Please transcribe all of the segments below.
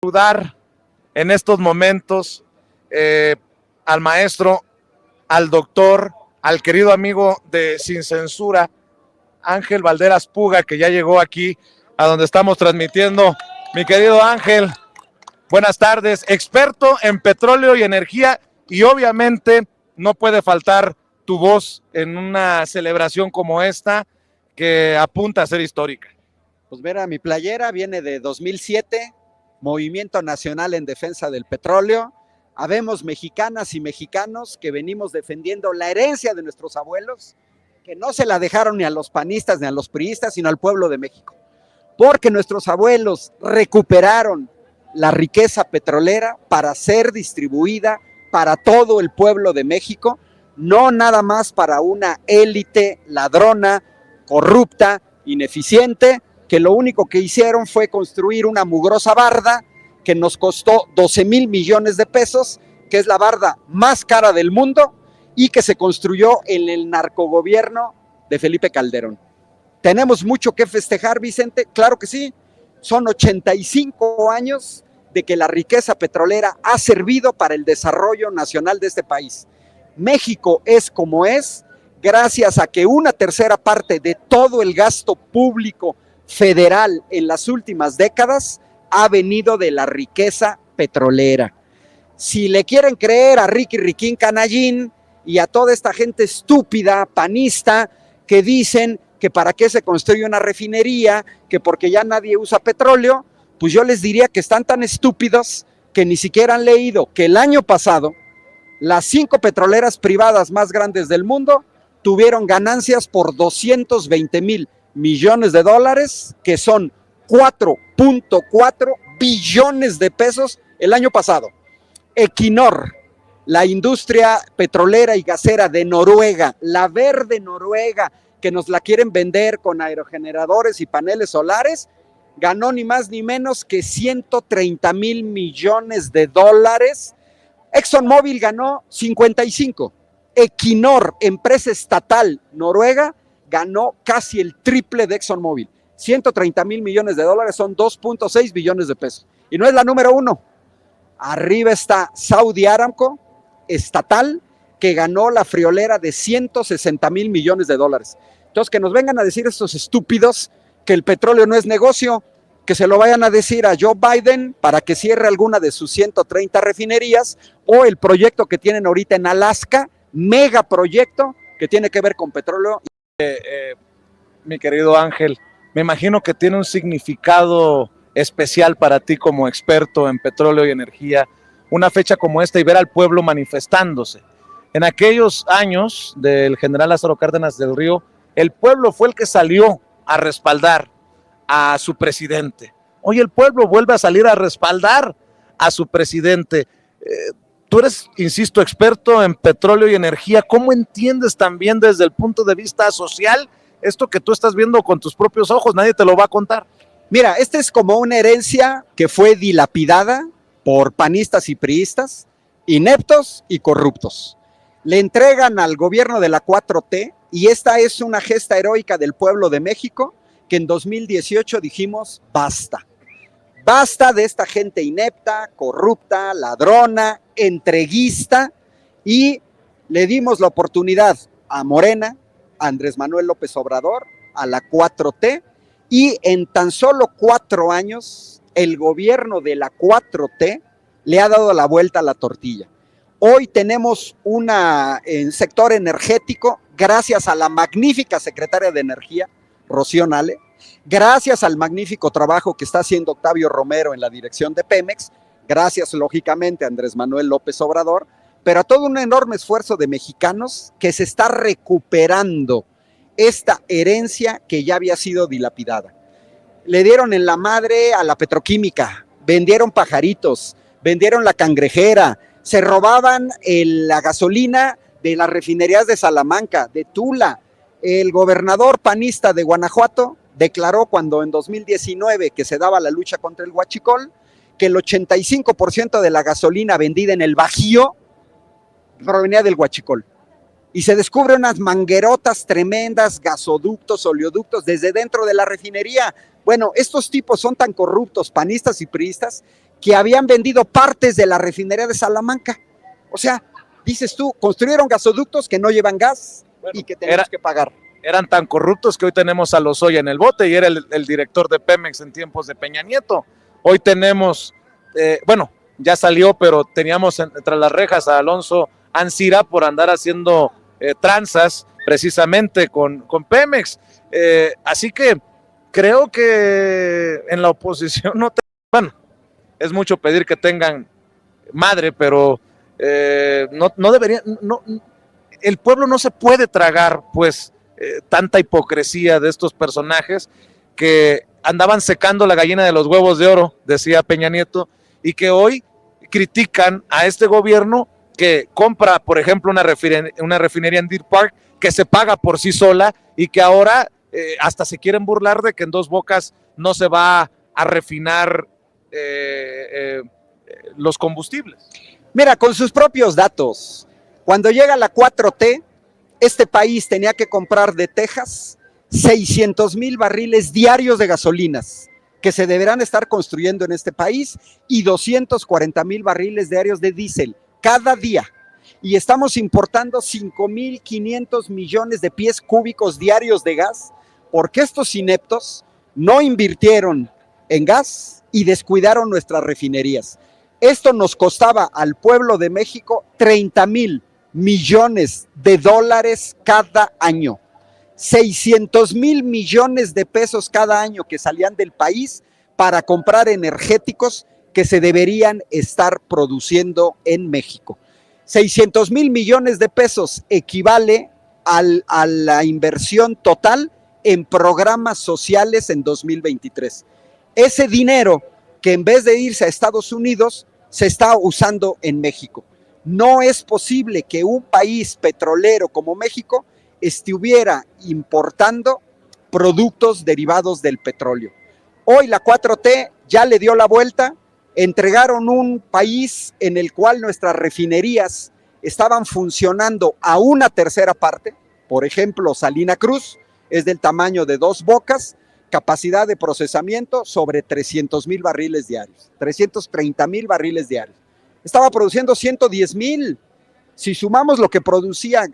Saludar en estos momentos al maestro, al doctor, al querido amigo de Sin Censura, Ángel Valderas Puga, que ya llegó aquí a donde estamos transmitiendo. Mi querido Ángel, buenas tardes, experto en petróleo y energía, y obviamente no puede faltar tu voz en una celebración como esta que apunta a ser histórica. Pues mira, mi playera viene de 2007, Movimiento Nacional en Defensa del Petróleo. Habemos mexicanas y mexicanos que venimos defendiendo la herencia de nuestros abuelos, que no se la dejaron ni a los panistas ni a los priistas, sino al pueblo de México. Porque nuestros abuelos recuperaron la riqueza petrolera para ser distribuida para todo el pueblo de México, no nada más para una élite ladrona, corrupta, ineficiente, que lo único que hicieron fue construir una mugrosa barda que nos costó 12,000 millones de pesos, que es la barda más cara del mundo y que se construyó en el narcogobierno de Felipe Calderón. ¿Tenemos mucho que festejar, Vicente? Claro que sí. Son 85 años de que la riqueza petrolera ha servido para el desarrollo nacional de este país. México es como es gracias a que una tercera parte de todo el gasto público federal en las últimas décadas ha venido de la riqueza petrolera. Si le quieren creer a Ricky Riquín Canallín y a toda esta gente estúpida, panista, que dicen que para qué se construye una refinería, que porque ya nadie usa petróleo, pues yo les diría que están tan estúpidos que ni siquiera han leído que el año pasado las 5 petroleras privadas más grandes del mundo tuvieron ganancias por 220,000 millones de dólares, que son 4.4 billones de pesos el año pasado. Equinor, la industria petrolera y gasera de Noruega, la verde Noruega, que nos la quieren vender con aerogeneradores y paneles solares, ganó ni más ni menos que 130,000 millones de dólares. ExxonMobil ganó 55. Equinor, empresa estatal noruega, ganó casi el triple de ExxonMobil. 130,000 millones de dólares son 2.6 billones de pesos. Y no es la número uno. Arriba está Saudi Aramco, estatal, que ganó la friolera de 160,000 millones de dólares. Entonces, que nos vengan a decir estos estúpidos que el petróleo no es negocio, que se lo vayan a decir a Joe Biden para que cierre alguna de sus 130 refinerías, o el proyecto que tienen ahorita en Alaska, megaproyecto que tiene que ver con petróleo. Mi querido Ángel, me imagino que tiene un significado especial para ti como experto en petróleo y energía, una fecha como esta y ver al pueblo manifestándose. En aquellos años del general Lázaro Cárdenas del Río, el pueblo fue el que salió a respaldar a su presidente. Hoy el pueblo vuelve a salir a respaldar a su presidente. Tú eres, insisto, experto en petróleo y energía. ¿Cómo entiendes también desde el punto de vista social esto que tú estás viendo con tus propios ojos? Nadie te lo va a contar. Mira, esta es como una herencia que fue dilapidada por panistas y priistas, ineptos y corruptos. Le entregan al gobierno de la 4T y esta es una gesta heroica del pueblo de México que en 2018 dijimos basta. Basta de esta gente inepta, corrupta, ladrona, entreguista, y le dimos la oportunidad a Morena, a Andrés Manuel López Obrador, a la 4T, y en tan solo 4 años el gobierno de la 4T le ha dado la vuelta a la tortilla. Hoy tenemos un sector energético gracias a la magnífica secretaria de Energía, Rocío Nale, gracias al magnífico trabajo que está haciendo Octavio Romero en la dirección de Pemex, gracias lógicamente a Andrés Manuel López Obrador, pero a todo un enorme esfuerzo de mexicanos que se está recuperando esta herencia que ya había sido dilapidada. Le dieron en la madre a la petroquímica, vendieron pajaritos, vendieron la cangrejera, se robaban la gasolina de las refinerías de Salamanca, de Tula. El gobernador panista de Guanajuato declaró cuando en 2019 que se daba la lucha contra el huachicol, que el 85% de la gasolina vendida en el Bajío provenía del huachicol. Y se descubren unas manguerotas tremendas, gasoductos, oleoductos, desde dentro de la refinería. Bueno, estos tipos son tan corruptos, panistas y priistas, que habían vendido partes de la refinería de Salamanca. O sea, dices tú, construyeron gasoductos que no llevan gas y que tenemos que pagar. Eran tan corruptos que hoy tenemos a Lozoya en el bote y era el director de Pemex en tiempos de Peña Nieto. Hoy tenemos, ya salió, pero teníamos entre las rejas a Alonso Ancira por andar haciendo tranzas precisamente con Pemex. Así que creo que en la oposición es mucho pedir que tengan madre, pero no debería, el pueblo no se puede tragar, pues, tanta hipocresía de estos personajes que andaban secando la gallina de los huevos de oro, decía Peña Nieto, y que hoy critican a este gobierno que compra, por ejemplo, una refinería en Deer Park que se paga por sí sola y que ahora hasta se quieren burlar de que en Dos Bocas no se va a refinar los combustibles. Mira, con sus propios datos, cuando llega la 4T, este país tenía que comprar de Texas 600,000 barriles diarios de gasolinas que se deberán estar construyendo en este país y 240,000 barriles diarios de diésel cada día. Y estamos importando 5,500 millones de pies cúbicos diarios de gas porque estos ineptos no invirtieron en gas y descuidaron nuestras refinerías. Esto nos costaba al pueblo de México 30,000 millones de dólares cada año. 600,000 millones de pesos cada año que salían del país para comprar energéticos que se deberían estar produciendo en México. 600,000 millones de pesos equivale a la inversión total en programas sociales en 2023. Ese dinero que en vez de irse a Estados Unidos se está usando en México. No es posible que un país petrolero como México estuviera importando productos derivados del petróleo. Hoy la 4T ya le dio la vuelta, entregaron un país en el cual nuestras refinerías estaban funcionando a una tercera parte. Por ejemplo, Salina Cruz es del tamaño de Dos Bocas, capacidad de procesamiento sobre 300,000 barriles diarios, 330,000 barriles diarios. Estaba produciendo 110,000. Si sumamos lo que producía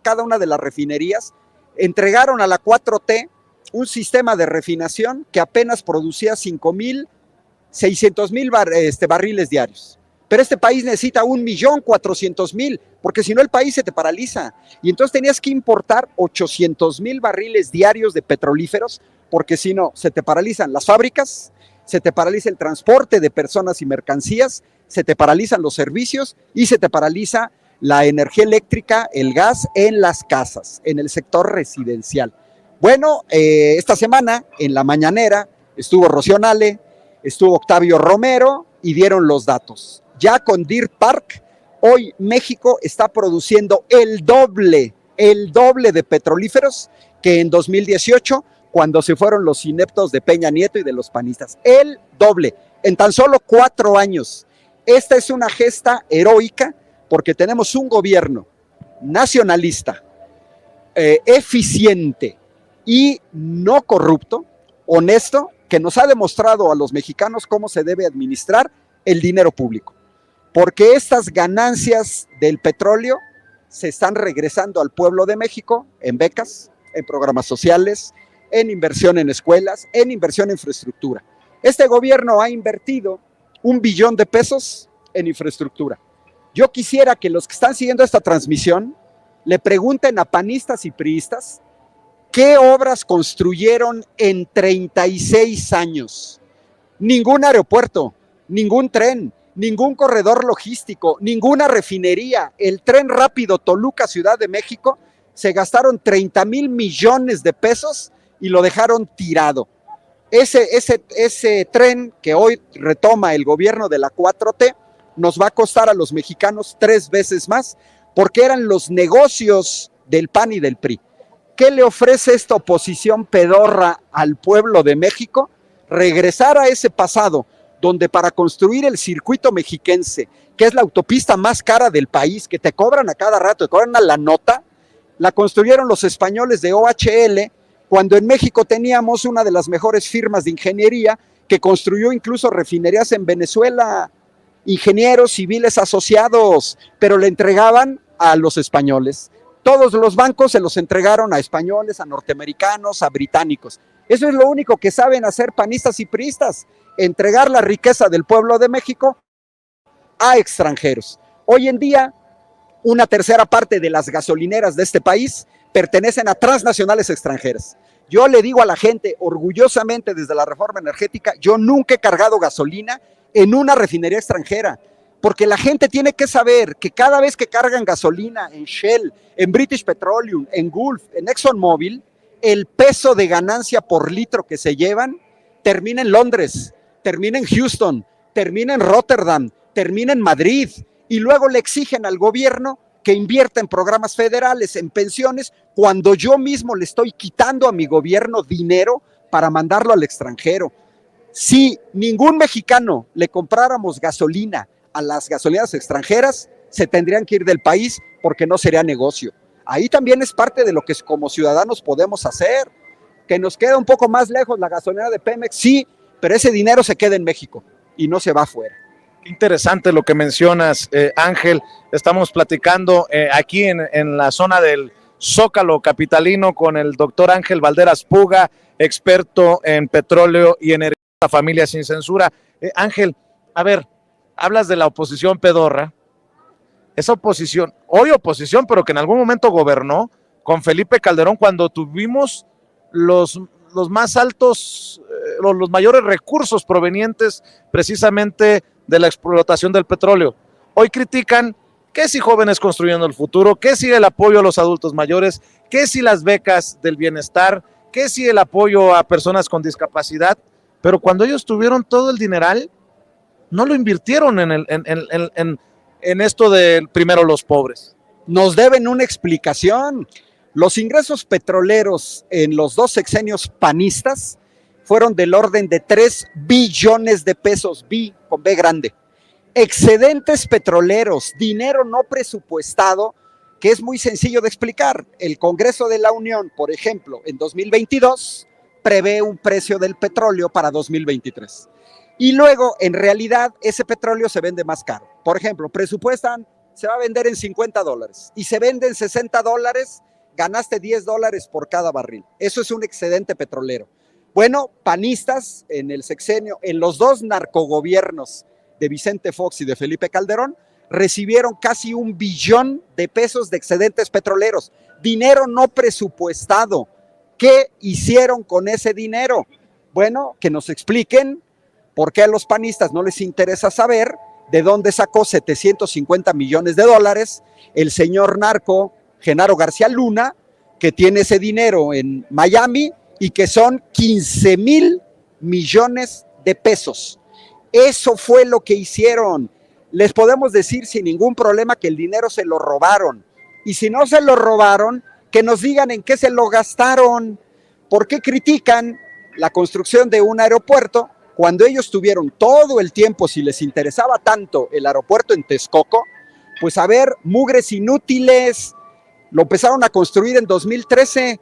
cada una de las refinerías, entregaron a la 4T un sistema de refinación que apenas producía 600,000 barriles diarios. Pero este país necesita 1,400,000, porque si no el país se te paraliza. Y entonces tenías que importar 800,000 barriles diarios de petrolíferos, porque si no, se te paralizan las fábricas, se te paraliza el transporte de personas y mercancías, se te paralizan los servicios y se te paraliza la energía eléctrica, el gas en las casas, en el sector residencial. Bueno, esta semana en la mañanera estuvo Rocío Nale, estuvo Octavio Romero y dieron los datos. Ya con Deer Park, hoy México está produciendo el doble de petrolíferos que en 2018, cuando se fueron los ineptos de Peña Nieto y de los panistas. El doble, en tan solo 4 años. Esta es una gesta heroica porque tenemos un gobierno nacionalista, eficiente y no corrupto, honesto, que nos ha demostrado a los mexicanos cómo se debe administrar el dinero público. Porque estas ganancias del petróleo se están regresando al pueblo de México en becas, en programas sociales, en inversión en escuelas, en inversión en infraestructura. Este gobierno ha invertido 1 billón de pesos en infraestructura. Yo quisiera que los que están siguiendo esta transmisión le pregunten a panistas y priistas qué obras construyeron en 36 años. Ningún aeropuerto, ningún tren, ningún corredor logístico, ninguna refinería. El tren rápido Toluca-Ciudad de México se gastaron 30,000 millones de pesos y lo dejaron tirado. Ese tren que hoy retoma el gobierno de la 4T nos va a costar a los mexicanos 3 veces más porque eran los negocios del PAN y del PRI. ¿Qué le ofrece esta oposición pedorra al pueblo de México? Regresar a ese pasado donde para construir el circuito mexiquense, que es la autopista más cara del país, que te cobran a cada rato, te cobran a la nota, la construyeron los españoles de OHL, cuando en México teníamos una de las mejores firmas de ingeniería que construyó incluso refinerías en Venezuela, ingenieros civiles asociados, pero le entregaban a los españoles. Todos los bancos se los entregaron a españoles, a norteamericanos, a británicos. Eso es lo único que saben hacer panistas y priistas, entregar la riqueza del pueblo de México a extranjeros. Hoy en día, una tercera parte de las gasolineras de este país pertenecen a transnacionales extranjeras. Yo le digo a la gente, orgullosamente desde la reforma energética, yo nunca he cargado gasolina en una refinería extranjera, porque la gente tiene que saber que cada vez que cargan gasolina en Shell, en British Petroleum, en Gulf, en ExxonMobil, el peso de ganancia por litro que se llevan termina en Londres, termina en Houston, termina en Rotterdam, termina en Madrid, y luego le exigen al gobierno que invierta en programas federales, en pensiones, cuando yo mismo le estoy quitando a mi gobierno dinero para mandarlo al extranjero. Si ningún mexicano le compráramos gasolina a las gasolineras extranjeras, se tendrían que ir del país porque no sería negocio. Ahí también es parte de lo que como ciudadanos podemos hacer. Que nos queda un poco más lejos la gasolinera de Pemex, sí, pero ese dinero se queda en México y no se va afuera. Qué interesante lo que mencionas, Ángel. Estamos platicando aquí en la zona del Zócalo capitalino con el doctor Ángel Valderas Puga, experto en petróleo y energía, Familia Sin Censura. Ángel, a ver, hablas de la oposición pedorra, esa oposición, hoy oposición, pero que en algún momento gobernó con Felipe Calderón cuando tuvimos los más altos, los mayores recursos provenientes precisamente de la explotación del petróleo. Hoy critican que si jóvenes construyendo el futuro, que si el apoyo a los adultos mayores, que si las becas del bienestar, que si el apoyo a personas con discapacidad, pero cuando ellos tuvieron todo el dineral, no lo invirtieron en esto de primero los pobres. Nos deben una explicación. Los ingresos petroleros en los dos sexenios panistas fueron del orden de 3 billones de pesos, con B grande. Excedentes petroleros, dinero no presupuestado, que es muy sencillo de explicar. El Congreso de la Unión, por ejemplo, en 2022, prevé un precio del petróleo para 2023. Y luego, en realidad, ese petróleo se vende más caro. Por ejemplo, presupuestan, se va a vender en $50 y se vende en $60, ganaste $10 por cada barril. Eso es un excedente petrolero. Bueno, panistas en el sexenio, en los dos narcogobiernos de Vicente Fox y de Felipe Calderón, recibieron casi 1 billón de pesos de excedentes petroleros. Dinero no presupuestado. ¿Qué hicieron con ese dinero? Bueno, que nos expliquen por qué a los panistas no les interesa saber de dónde sacó 750 millones de dólares el señor narco Genaro García Luna, que tiene ese dinero en Miami y que son 15,000 millones de pesos. Eso fue lo que hicieron. Les podemos decir sin ningún problema que el dinero se lo robaron. Y si no se lo robaron, que nos digan en qué se lo gastaron. ¿Por qué critican la construcción de un aeropuerto cuando ellos tuvieron todo el tiempo, si les interesaba tanto el aeropuerto en Texcoco, pues a ver, mugres inútiles, lo empezaron a construir en 2013,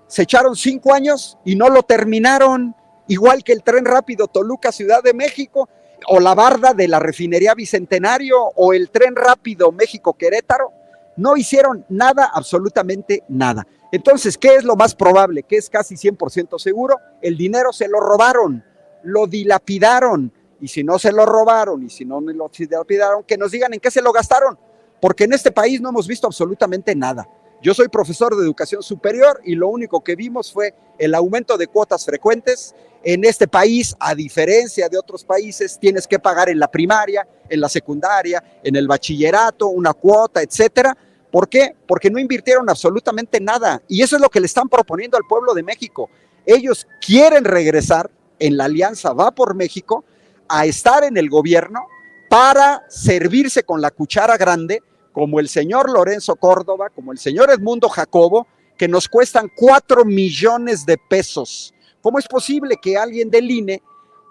se echaron 5 años y no lo terminaron, igual que el tren rápido Toluca Ciudad de México, o la barda de la refinería Bicentenario, o el tren rápido México Querétaro, no hicieron nada, absolutamente nada. Entonces, ¿qué es lo más probable? Que es casi 100% seguro, el dinero se lo robaron, lo dilapidaron, y si no se lo robaron, y si no lo dilapidaron, que nos digan en qué se lo gastaron, porque en este país no hemos visto absolutamente nada. Yo soy profesor de educación superior y lo único que vimos fue el aumento de cuotas frecuentes. En este país, a diferencia de otros países, tienes que pagar en la primaria, en la secundaria, en el bachillerato, una cuota, etcétera. ¿Por qué? Porque no invirtieron absolutamente nada. Y eso es lo que le están proponiendo al pueblo de México. Ellos quieren regresar en la alianza Va por México a estar en el gobierno para servirse con la cuchara grande, como el señor Lorenzo Córdoba, como el señor Edmundo Jacobo, que nos cuestan 4 millones de pesos. ¿Cómo es posible que alguien del INE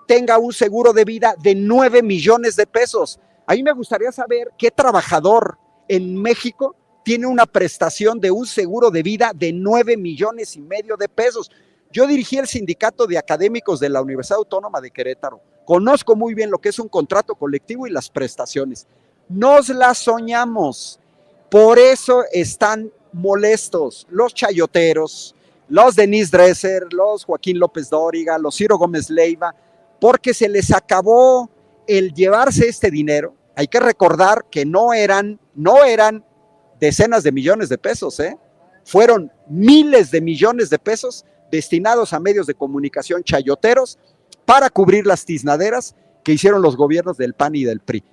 tenga un seguro de vida de 9 millones de pesos? A mí me gustaría saber qué trabajador en México tiene una prestación de un seguro de vida de 9,5 millones de pesos. Yo dirigí el sindicato de académicos de la Universidad Autónoma de Querétaro. Conozco muy bien lo que es un contrato colectivo y las prestaciones. Nos las soñamos. Por eso están molestos los chayoteros, los Denise Dresser, los Joaquín López Dóriga, los Ciro Gómez Leiva, porque se les acabó el llevarse este dinero. Hay que recordar que no eran decenas de millones de pesos, fueron miles de millones de pesos destinados a medios de comunicación chayoteros para cubrir las tiznaderas que hicieron los gobiernos del PAN y del PRI.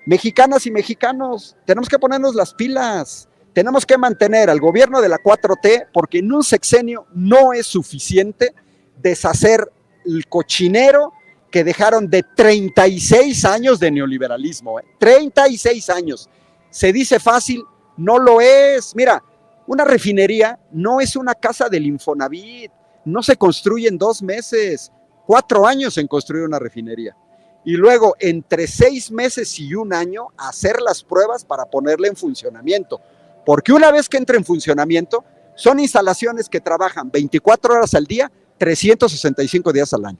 Mexicanas y mexicanos, tenemos que ponernos las pilas, tenemos que mantener al gobierno de la 4T, porque en un sexenio no es suficiente deshacer el cochinero que dejaron de 36 años de neoliberalismo, 36 años. Se dice fácil, no lo es. Mira, una refinería no es una casa del Infonavit, no se construye en 2 meses, 4 años en construir una refinería. Y luego, entre 6 meses y 1 año, hacer las pruebas para ponerla en funcionamiento. Porque una vez que entre en funcionamiento, son instalaciones que trabajan 24 horas al día, 365 días al año.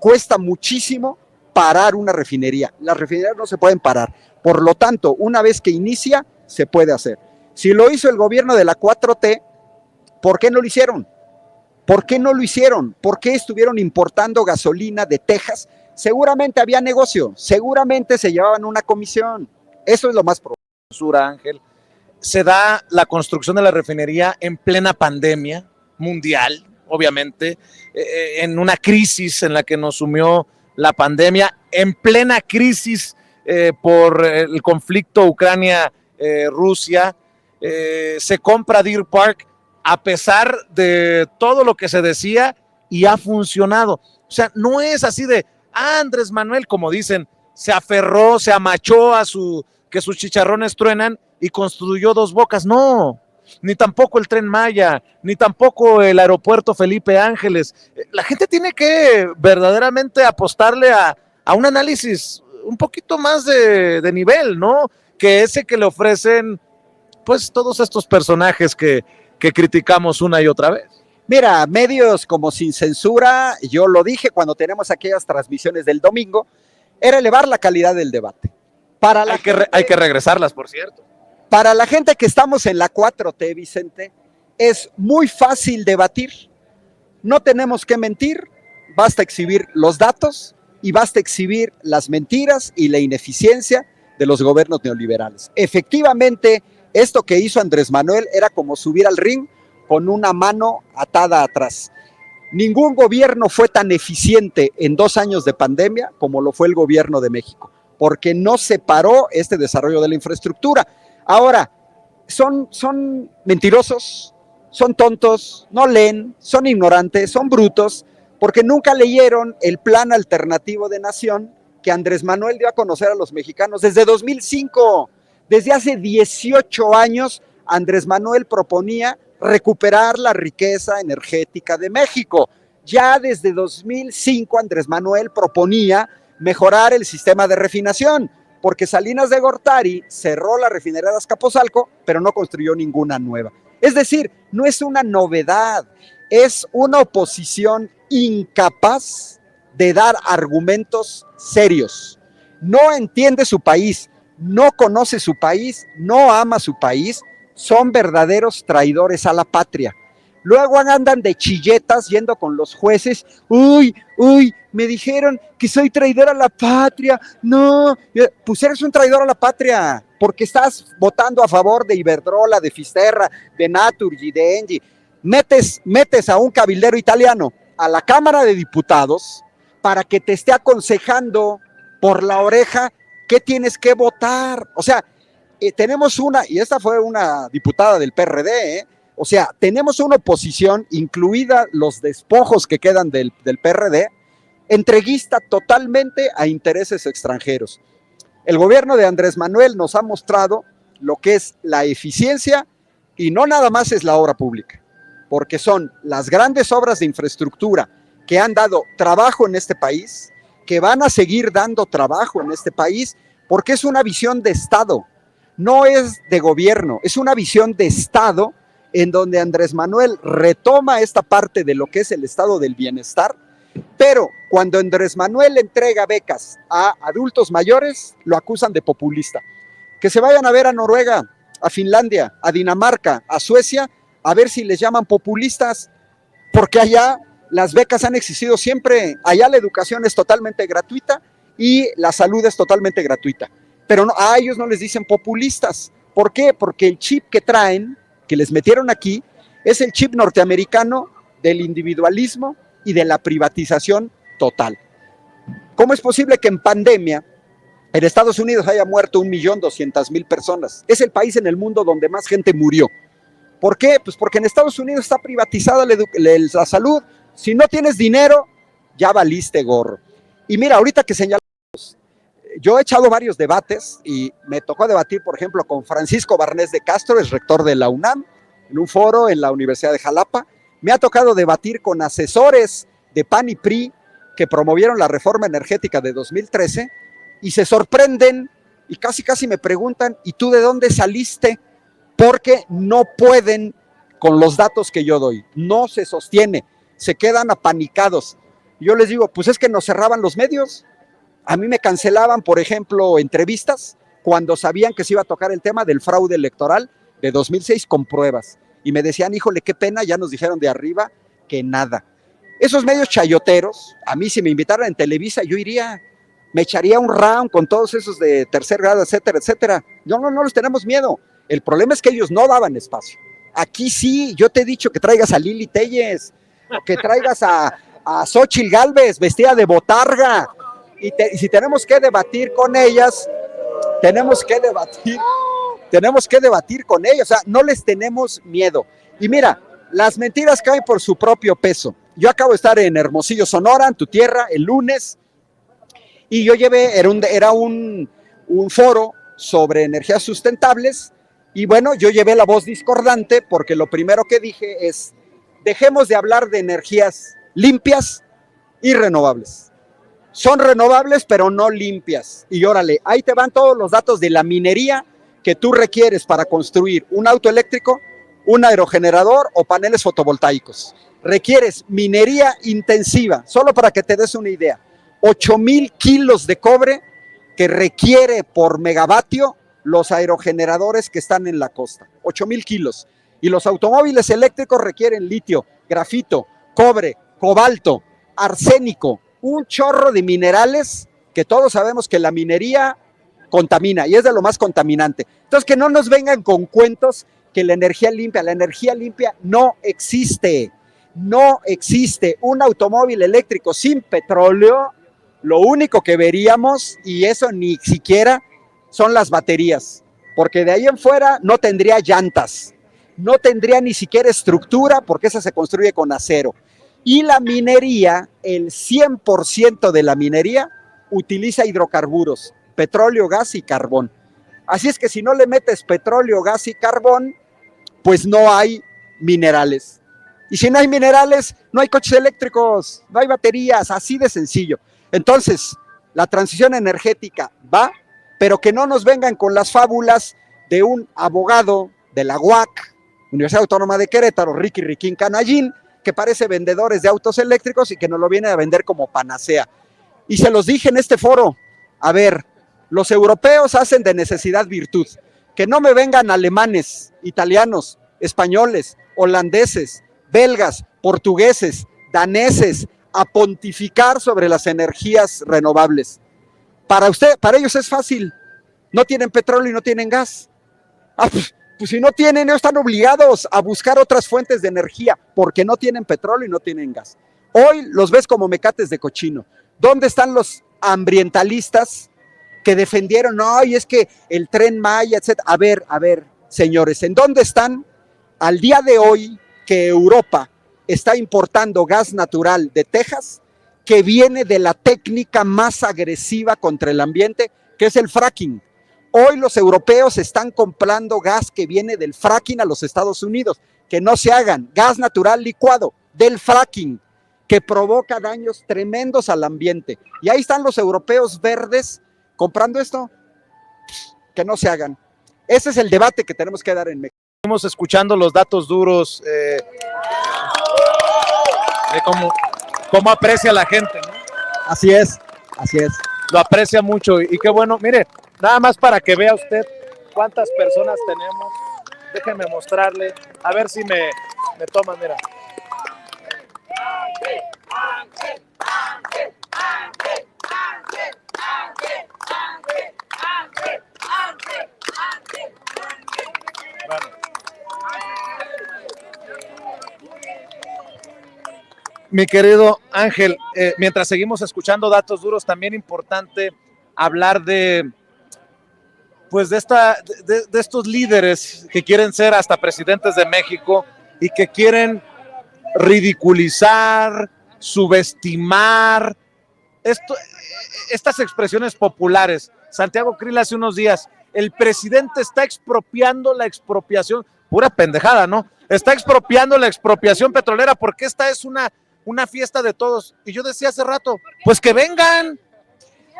Cuesta muchísimo parar una refinería. Las refinerías no se pueden parar. Por lo tanto, una vez que inicia, se puede hacer. Si lo hizo el gobierno de la 4T, ¿por qué no lo hicieron? ¿Por qué no lo hicieron? ¿Por qué estuvieron importando gasolina de Texas? Seguramente había negocio, seguramente se llevaban una comisión. Eso es lo más probable. Ángel, se da la construcción de la refinería en plena pandemia mundial, obviamente, en una crisis en la que nos sumió la pandemia, en plena crisis por el conflicto Ucrania-Rusia, se compra Deer Park a pesar de todo lo que se decía y ha funcionado. O sea, no es así de Andrés Manuel, como dicen, se aferró, se amachó a que sus chicharrones truenan y construyó Dos Bocas. No, ni tampoco el Tren Maya, ni tampoco el aeropuerto Felipe Ángeles. La gente tiene que verdaderamente apostarle a un análisis un poquito más de nivel, ¿no? Que ese que le ofrecen, pues, todos estos personajes que criticamos una y otra vez. Mira, medios como Sin Censura, yo lo dije cuando tenemos aquellas transmisiones del domingo, era elevar la calidad del debate. Hay que regresarlas, por cierto. Para la gente que estamos en la 4T, Vicente, es muy fácil debatir. No tenemos que mentir, basta exhibir los datos y basta exhibir las mentiras y la ineficiencia de los gobiernos neoliberales. Efectivamente, esto que hizo Andrés Manuel era como subir al ring con una mano atada atrás. Ningún gobierno fue tan eficiente en 2 años de pandemia como lo fue el gobierno de México, porque no separó este desarrollo de la infraestructura. Ahora, son mentirosos, son tontos, no leen, son ignorantes, son brutos, porque nunca leyeron el plan alternativo de nación que Andrés Manuel dio a conocer a los mexicanos desde 2005. Desde hace 18 años, Andrés Manuel proponía recuperar la riqueza energética de México. Ya desde 2005 Andrés Manuel proponía mejorar el sistema de refinación, porque Salinas de Gortari cerró la refinería de Azcapotzalco, pero no construyó ninguna nueva. Es decir, no es una novedad, es una oposición incapaz de dar argumentos serios. No entiende su país, no conoce su país, no ama su país, son verdaderos traidores a la patria. Luego andan de chilletas yendo con los jueces, uy, me dijeron que soy traidor a la patria, no, pues eres un traidor a la patria, porque estás votando a favor de Iberdrola, de Fisterra, de Naturgy, de Engie, metes a un cabildero italiano a la Cámara de Diputados para que te esté aconsejando por la oreja qué tienes que votar. O sea, tenemos y esta fue una diputada del PRD, o sea, tenemos una oposición, incluida los despojos que quedan del PRD, entreguista totalmente a intereses extranjeros. El gobierno de Andrés Manuel nos ha mostrado lo que es la eficiencia, y no nada más es la obra pública, porque son las grandes obras de infraestructura que han dado trabajo en este país, que van a seguir dando trabajo en este país, porque es una visión de Estado, no es de gobierno, es una visión de Estado en donde Andrés Manuel retoma esta parte de lo que es el estado del bienestar, pero cuando Andrés Manuel entrega becas a adultos mayores, lo acusan de populista. Que se vayan a ver a Noruega, a Finlandia, a Dinamarca, a Suecia, a ver si les llaman populistas, porque allá las becas han existido siempre, allá la educación es totalmente gratuita y la salud es totalmente gratuita, pero no, a ellos no les dicen populistas. ¿Por qué? Porque el chip que traen, que les metieron aquí, es el chip norteamericano del individualismo y de la privatización total. ¿Cómo es posible que en pandemia en Estados Unidos haya muerto 1.200.000 personas? Es el país en el mundo donde más gente murió. ¿Por qué? Pues porque en Estados Unidos está privatizada la salud. Si no tienes dinero, ya valiste gorro. Y mira, ahorita que señalamos, yo he echado varios debates y me tocó debatir, por ejemplo, con Francisco Barnés de Castro, es rector de la UNAM, en un foro en la Universidad de Jalapa. Me ha tocado debatir con asesores de PAN y PRI que promovieron la reforma energética de 2013 y se sorprenden y casi me preguntan, ¿y tú de dónde saliste? Porque no pueden con los datos que yo doy, no se sostiene, se quedan apanicados. Yo les digo, pues es que nos cerraban los medios, a mí me cancelaban, por ejemplo, entrevistas cuando sabían que se iba a tocar el tema del fraude electoral de 2006 con pruebas, y me decían, híjole, qué pena, ya nos dijeron de arriba que nada. Esos medios chayoteros, a mí si me invitaran en Televisa, yo iría, me echaría un round con todos esos de tercer grado, etcétera, etcétera. No les tenemos miedo. El problema es que ellos no daban espacio. Aquí sí, yo te he dicho que traigas a Lili Telles, que traigas a Xóchitl Gálvez vestida de botarga, y si tenemos que debatir con ellas, tenemos que debatir con ellas, o sea, no les tenemos miedo. Y mira, las mentiras caen por su propio peso. Yo acabo de estar en Hermosillo, Sonora, en tu tierra, el lunes, y yo llevé, era un foro sobre energías sustentables, y bueno, yo llevé la voz discordante porque lo primero que dije es, dejemos de hablar de energías limpias y renovables. Son renovables, pero no limpias. Y órale, ahí te van todos los datos de la minería que tú requieres para construir un auto eléctrico, un aerogenerador o paneles fotovoltaicos. Requieres minería intensiva, solo para que te des una idea. 8,000 kilos de cobre que requiere por megavatio los aerogeneradores que están en la costa. 8,000 kilos. Y los automóviles eléctricos requieren litio, grafito, cobre, cobalto, arsénico, un chorro de minerales que todos sabemos que la minería contamina y es de lo más contaminante. Entonces, que no nos vengan con cuentos que la energía limpia no existe. No existe un automóvil eléctrico sin petróleo. Lo único que veríamos, y eso ni siquiera, son las baterías, porque de ahí en fuera no tendría llantas, no tendría ni siquiera estructura, porque esa se construye con acero. Y la minería, el 100% de la minería utiliza hidrocarburos, petróleo, gas y carbón. Así es que si no le metes petróleo, gas y carbón, pues no hay minerales. Y si no hay minerales, no hay coches eléctricos, no hay baterías, así de sencillo. Entonces, la transición energética va, pero que no nos vengan con las fábulas de un abogado de la UAC, Universidad Autónoma de Querétaro, Ricky Riquín Canallín, que parece vendedores de autos eléctricos y que nos lo viene a vender como panacea. Y se los dije en este foro, a ver, los europeos hacen de necesidad virtud, que no me vengan alemanes, italianos, españoles, holandeses, belgas, portugueses, daneses, a pontificar sobre las energías renovables. Para ellos es fácil, no tienen petróleo y no tienen gas. Pues si no tienen, ellos están obligados a buscar otras fuentes de energía porque no tienen petróleo y no tienen gas. Hoy los ves como mecates de cochino. ¿Dónde están los ambientalistas que defendieron? No, y es que el Tren Maya, etcétera. A ver, señores, ¿en dónde están al día de hoy que Europa está importando gas natural de Texas, que viene de la técnica más agresiva contra el ambiente, que es el fracking? Hoy los europeos están comprando gas que viene del fracking a los Estados Unidos. Que no se hagan, gas natural licuado del fracking, que provoca daños tremendos al ambiente. Y ahí están los europeos verdes comprando esto. Que no se hagan. Ese es el debate que tenemos que dar en México. Seguimos escuchando los datos duros de cómo aprecia la gente, ¿no? Así es, así es. Lo aprecia mucho y qué bueno. Mire, nada más para que vea usted cuántas personas tenemos. Déjeme mostrarle, a ver si me toman, mira. Bueno. Mi querido Ángel, mientras seguimos escuchando datos duros, también importante hablar de estos líderes que quieren ser hasta presidentes de México y que quieren ridiculizar, subestimar estas expresiones populares. Santiago Krill hace unos días, el presidente está expropiando la expropiación, pura pendejada, ¿no? Está expropiando la expropiación petrolera porque esta es una fiesta de todos. Y yo decía hace rato, pues que vengan.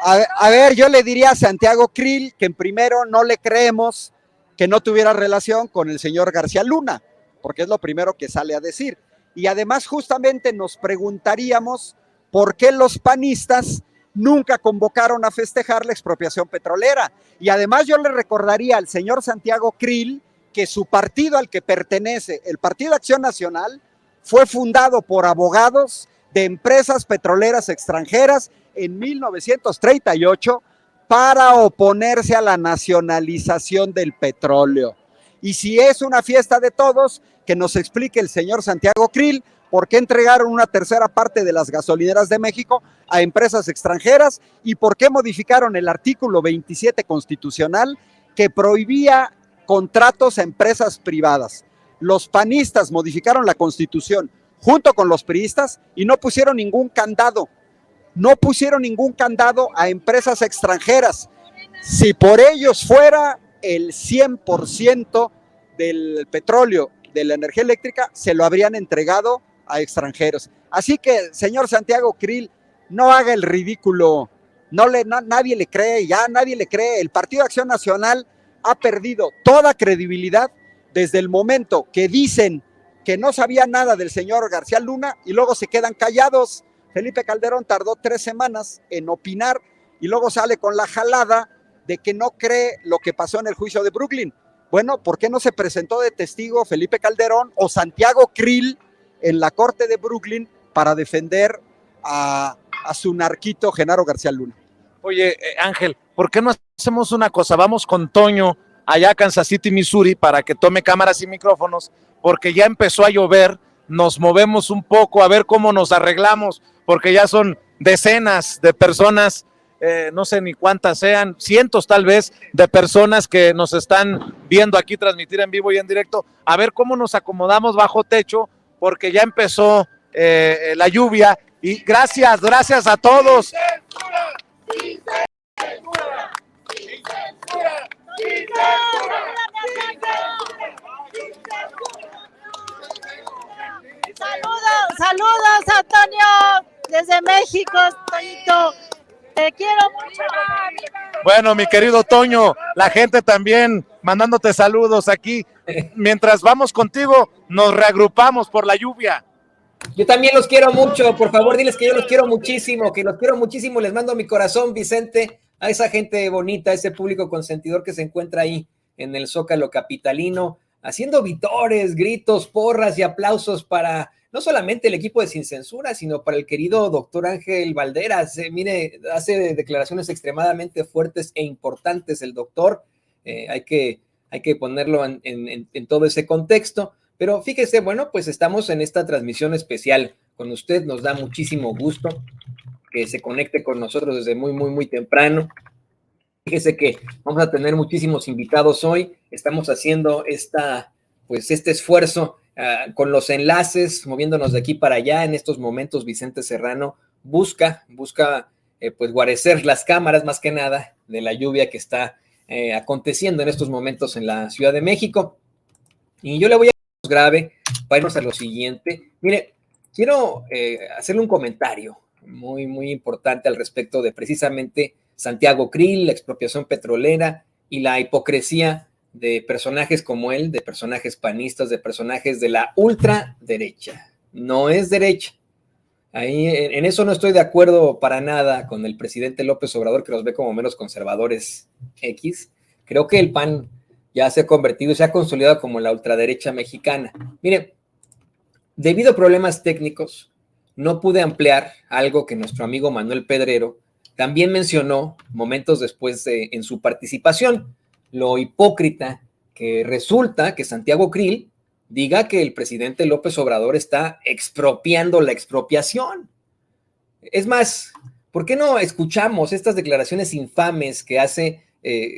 A ver, yo le diría a Santiago Krill que en primero no le creemos que no tuviera relación con el señor García Luna, porque es lo primero que sale a decir. Y además justamente nos preguntaríamos por qué los panistas nunca convocaron a festejar la expropiación petrolera. Y además yo le recordaría al señor Santiago Krill que su partido al que pertenece, el Partido Acción Nacional, fue fundado por abogados de empresas petroleras extranjeras en 1938 para oponerse a la nacionalización del petróleo. Y si es una fiesta de todos, que nos explique el señor Santiago Krill por qué entregaron una tercera parte de las gasolineras de México a empresas extranjeras y por qué modificaron el artículo 27 constitucional que prohibía contratos a empresas privadas. Los panistas modificaron la Constitución junto con los priistas y no pusieron ningún candado. No pusieron ningún candado a empresas extranjeras. Si por ellos fuera el 100% del petróleo, de la energía eléctrica, se lo habrían entregado a extranjeros. Así que, señor Santiago Krill, no haga el ridículo. Nadie le cree, ya nadie le cree. El Partido Acción Nacional ha perdido toda credibilidad desde el momento que dicen que no sabía nada del señor García Luna y luego se quedan callados. Felipe Calderón tardó 3 semanas en opinar y luego sale con la jalada de que no cree lo que pasó en el juicio de Brooklyn. Bueno, ¿por qué no se presentó de testigo Felipe Calderón o Santiago Krill en la corte de Brooklyn para defender a su narquito Genaro García Luna? Oye, Ángel, ¿por qué no hacemos una cosa? Vamos con Toño allá a Kansas City, Missouri, para que tome cámaras y micrófonos, porque ya empezó a llover, nos movemos un poco a ver cómo nos arreglamos, porque ya son decenas de personas, no sé ni cuántas sean, cientos tal vez de personas que nos están viendo aquí transmitir en vivo y en directo, a ver cómo nos acomodamos bajo techo, porque ya empezó la lluvia, y gracias a todos. Saludos Antonio, desde México, Toñito, te quiero mucho. Bueno, mi querido Toño, la gente también mandándote saludos aquí. Mientras vamos contigo, nos reagrupamos por la lluvia. Yo también los quiero mucho, por favor, diles que yo los quiero muchísimo, les mando mi corazón, Vicente, a esa gente bonita, a ese público consentidor que se encuentra ahí en el Zócalo capitalino, haciendo vítores, gritos, porras y aplausos para no solamente el equipo de Sin Censura, sino para el querido doctor Ángel Valderas. Mire, hace declaraciones extremadamente fuertes e importantes el doctor, hay que ponerlo en todo ese contexto. Pero fíjese, bueno, pues estamos en esta transmisión especial con usted, nos da muchísimo gusto que se conecte con nosotros desde muy temprano. Fíjese que vamos a tener muchísimos invitados hoy, estamos haciendo este esfuerzo con los enlaces, moviéndonos de aquí para allá. En estos momentos Vicente Serrano busca pues guarecer las cámaras más que nada de la lluvia que está aconteciendo en estos momentos en la Ciudad de México. Y yo le voy a grave para irnos a lo siguiente. Mire, quiero hacerle un comentario muy importante al respecto de precisamente Santiago Krill, la expropiación petrolera y la hipocresía de personajes como él, de personajes panistas, de personajes de la ultraderecha. No es derecha. Ahí, en eso no estoy de acuerdo para nada con el presidente López Obrador, que los ve como menos conservadores X. Creo que el PAN ya se ha convertido, se ha consolidado como la ultraderecha mexicana. Mire, debido a problemas técnicos, no pude ampliar algo que nuestro amigo Manuel Pedrero también mencionó momentos después en su participación, lo hipócrita que resulta que Santiago Krill diga que el presidente López Obrador está expropiando la expropiación. Es más, ¿por qué no escuchamos estas declaraciones infames que hace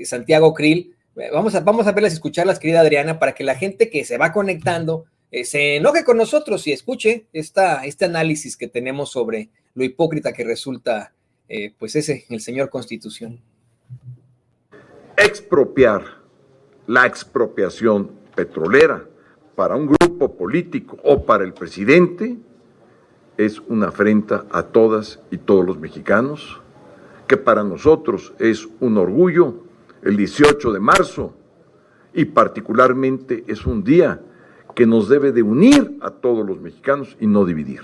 Santiago Krill? Vamos a verlas y escucharlas, querida Adriana, para que la gente que se va conectando se enoje con nosotros y escuche este análisis que tenemos sobre lo hipócrita que resulta pues el señor Constitución. Expropiar la expropiación petrolera para un grupo político o para el presidente es una afrenta a todas y todos los mexicanos, que para nosotros es un orgullo el 18 de marzo y particularmente es un día que nos debe de unir a todos los mexicanos y no dividir.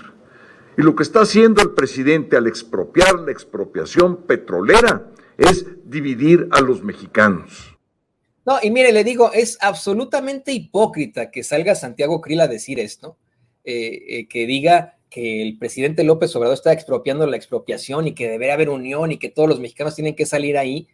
Y lo que está haciendo el presidente al expropiar la expropiación petrolera es dividir a los mexicanos. No, y mire, le digo, es absolutamente hipócrita que salga Santiago Krill a decir esto, que diga que el presidente López Obrador está expropiando la expropiación y que debería haber unión y que todos los mexicanos tienen que salir ahí,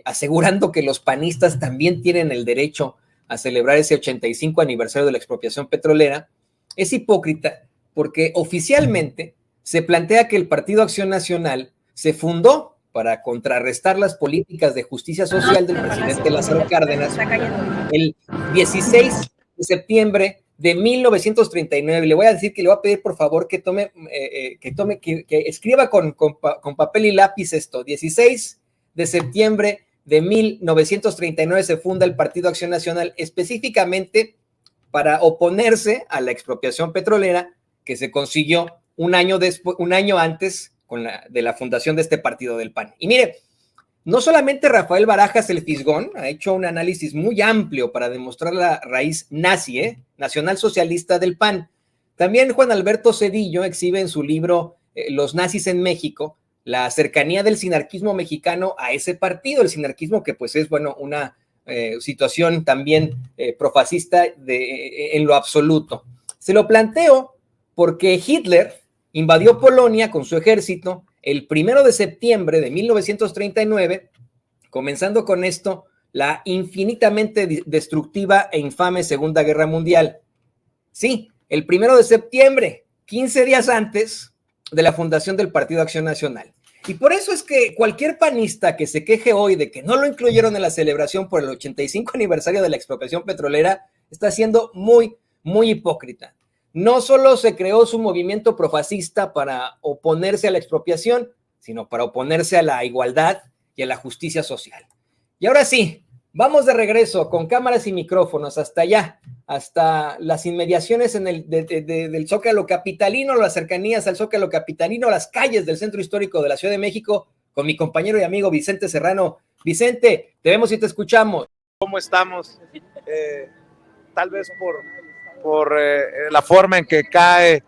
asegurando que los panistas también tienen el derecho a celebrar ese 85 aniversario de la expropiación petrolera. Es hipócrita porque oficialmente se plantea que el Partido Acción Nacional se fundó para contrarrestar las políticas de justicia social del presidente Lázaro Cárdenas el 16 de septiembre de 1939. Le voy a decir que le voy a pedir por favor que escriba con papel y lápiz esto. 16 de septiembre de 1939 se funda el Partido Acción Nacional específicamente para oponerse a la expropiación petrolera que se consiguió un año antes de la fundación de este partido del PAN. Y mire, no solamente Rafael Barajas el Fisgón ha hecho un análisis muy amplio para demostrar la raíz nazi, nacionalsocialista del PAN. También Juan Alberto Cedillo exhibe en su libro Los nazis en México la cercanía del sinarquismo mexicano a ese partido, el sinarquismo que pues es, bueno, una situación también profascista en lo absoluto. Se lo planteo porque Hitler invadió Polonia con su ejército el 1 de septiembre de 1939, comenzando con esto la infinitamente destructiva e infame Segunda Guerra Mundial. Sí, el 1 de septiembre, 15 días antes de la fundación del Partido Acción Nacional. Y por eso es que cualquier panista que se queje hoy de que no lo incluyeron en la celebración por el 85 aniversario de la expropiación petrolera está siendo muy, muy hipócrita. No solo se creó su movimiento profascista para oponerse a la expropiación, sino para oponerse a la igualdad y a la justicia social. Y ahora sí, vamos de regreso con cámaras y micrófonos hasta allá, hasta las inmediaciones del Zócalo capitalino, las cercanías al Zócalo capitalino, las calles del centro histórico de la Ciudad de México, con mi compañero y amigo Vicente Serrano. Vicente, te vemos y te escuchamos. ¿Cómo estamos? Tal vez por la forma en que cae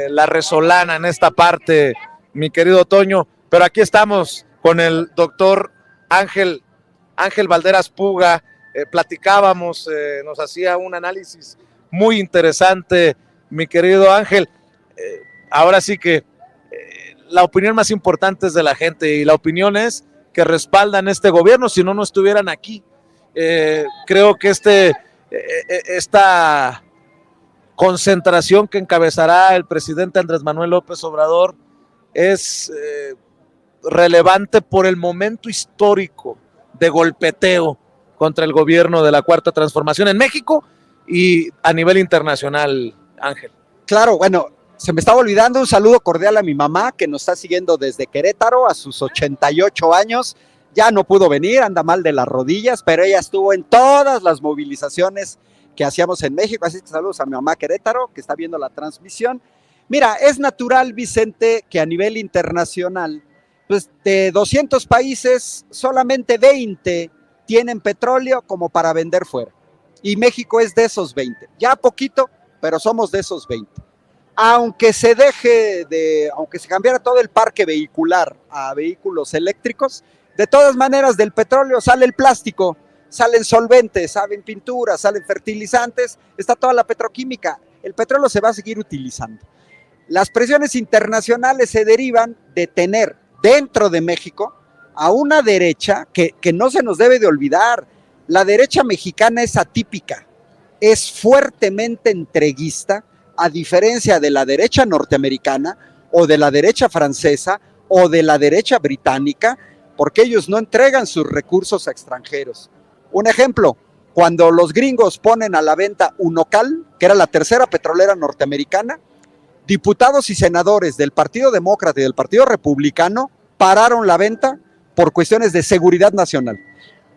la resolana en esta parte, mi querido Toño, pero aquí estamos con el doctor Ángel Valderas Puga, platicábamos, nos hacía un análisis muy interesante, mi querido Ángel. Ahora sí que la opinión más importante es de la gente y la opinión es que respaldan este gobierno, si no, no estuvieran aquí. Creo que esta concentración que encabezará el presidente Andrés Manuel López Obrador es relevante por el momento histórico de golpeteo contra el gobierno de la Cuarta Transformación en México y a nivel internacional, Ángel. Claro, bueno, se me estaba olvidando un saludo cordial a mi mamá que nos está siguiendo desde Querétaro a sus 88 años. Ya no pudo venir, anda mal de las rodillas, pero ella estuvo en todas las movilizaciones que hacíamos en México, así que saludos a mi mamá Querétaro, que está viendo la transmisión. Mira, es natural, Vicente, que a nivel internacional, pues de 200 países, solamente 20 tienen petróleo como para vender fuera. Y México es de esos 20. Ya poquito, pero somos de esos 20. Aunque se cambiara todo el parque vehicular a vehículos eléctricos, de todas maneras del petróleo sale el plástico, salen solventes, salen pinturas, salen fertilizantes, está toda la petroquímica. El petróleo se va a seguir utilizando. Las presiones internacionales se derivan de tener dentro de México a una derecha que no se nos debe de olvidar. La derecha mexicana es atípica, es fuertemente entreguista, a diferencia de la derecha norteamericana o de la derecha francesa o de la derecha británica, porque ellos no entregan sus recursos a extranjeros. Un ejemplo, cuando los gringos ponen a la venta Unocal, que era la tercera petrolera norteamericana, diputados y senadores del Partido Demócrata y del Partido Republicano pararon la venta por cuestiones de seguridad nacional.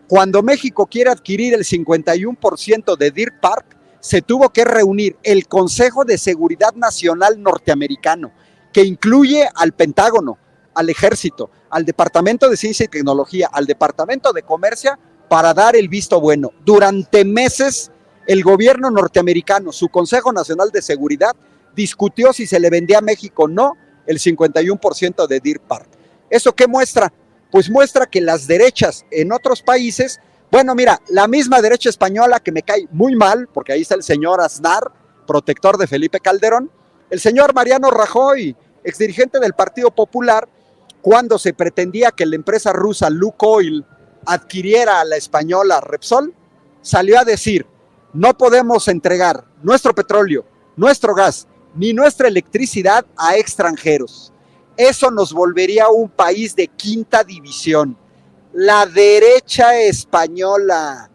Cuando México quiere adquirir el 51% de Deer Park, se tuvo que reunir el Consejo de Seguridad Nacional norteamericano, que incluye al Pentágono, al Ejército, al Departamento de Ciencia y Tecnología, al Departamento de Comercio, para dar el visto bueno. Durante meses, el gobierno norteamericano, su Consejo Nacional de Seguridad, discutió si se le vendía a México o no el 51% de Deer Park. ¿Eso qué muestra? Pues muestra que las derechas en otros países, bueno, mira, la misma derecha española que me cae muy mal, porque ahí está el señor Aznar, protector de Felipe Calderón, el señor Mariano Rajoy, exdirigente del Partido Popular, cuando se pretendía que la empresa rusa Lukoil adquiriera a la española Repsol, salió a decir, no podemos entregar nuestro petróleo, nuestro gas, ni nuestra electricidad a extranjeros. Eso nos volvería un país de quinta división. La derecha española.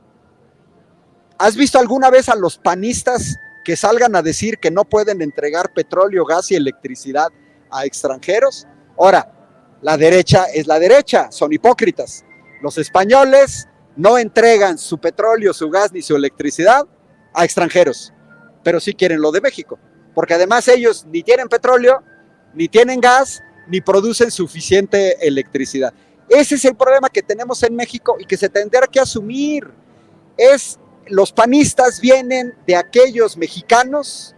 ¿Has visto alguna vez a los panistas que salgan a decir que no pueden entregar petróleo, gas y electricidad a extranjeros? Ahora, la derecha es la derecha, son hipócritas. Los españoles no entregan su petróleo, su gas ni su electricidad a extranjeros, pero sí quieren lo de México, porque además ellos ni tienen petróleo, ni tienen gas, ni producen suficiente electricidad. Ese es el problema que tenemos en México y que se tendrá que asumir. Los panistas vienen de aquellos mexicanos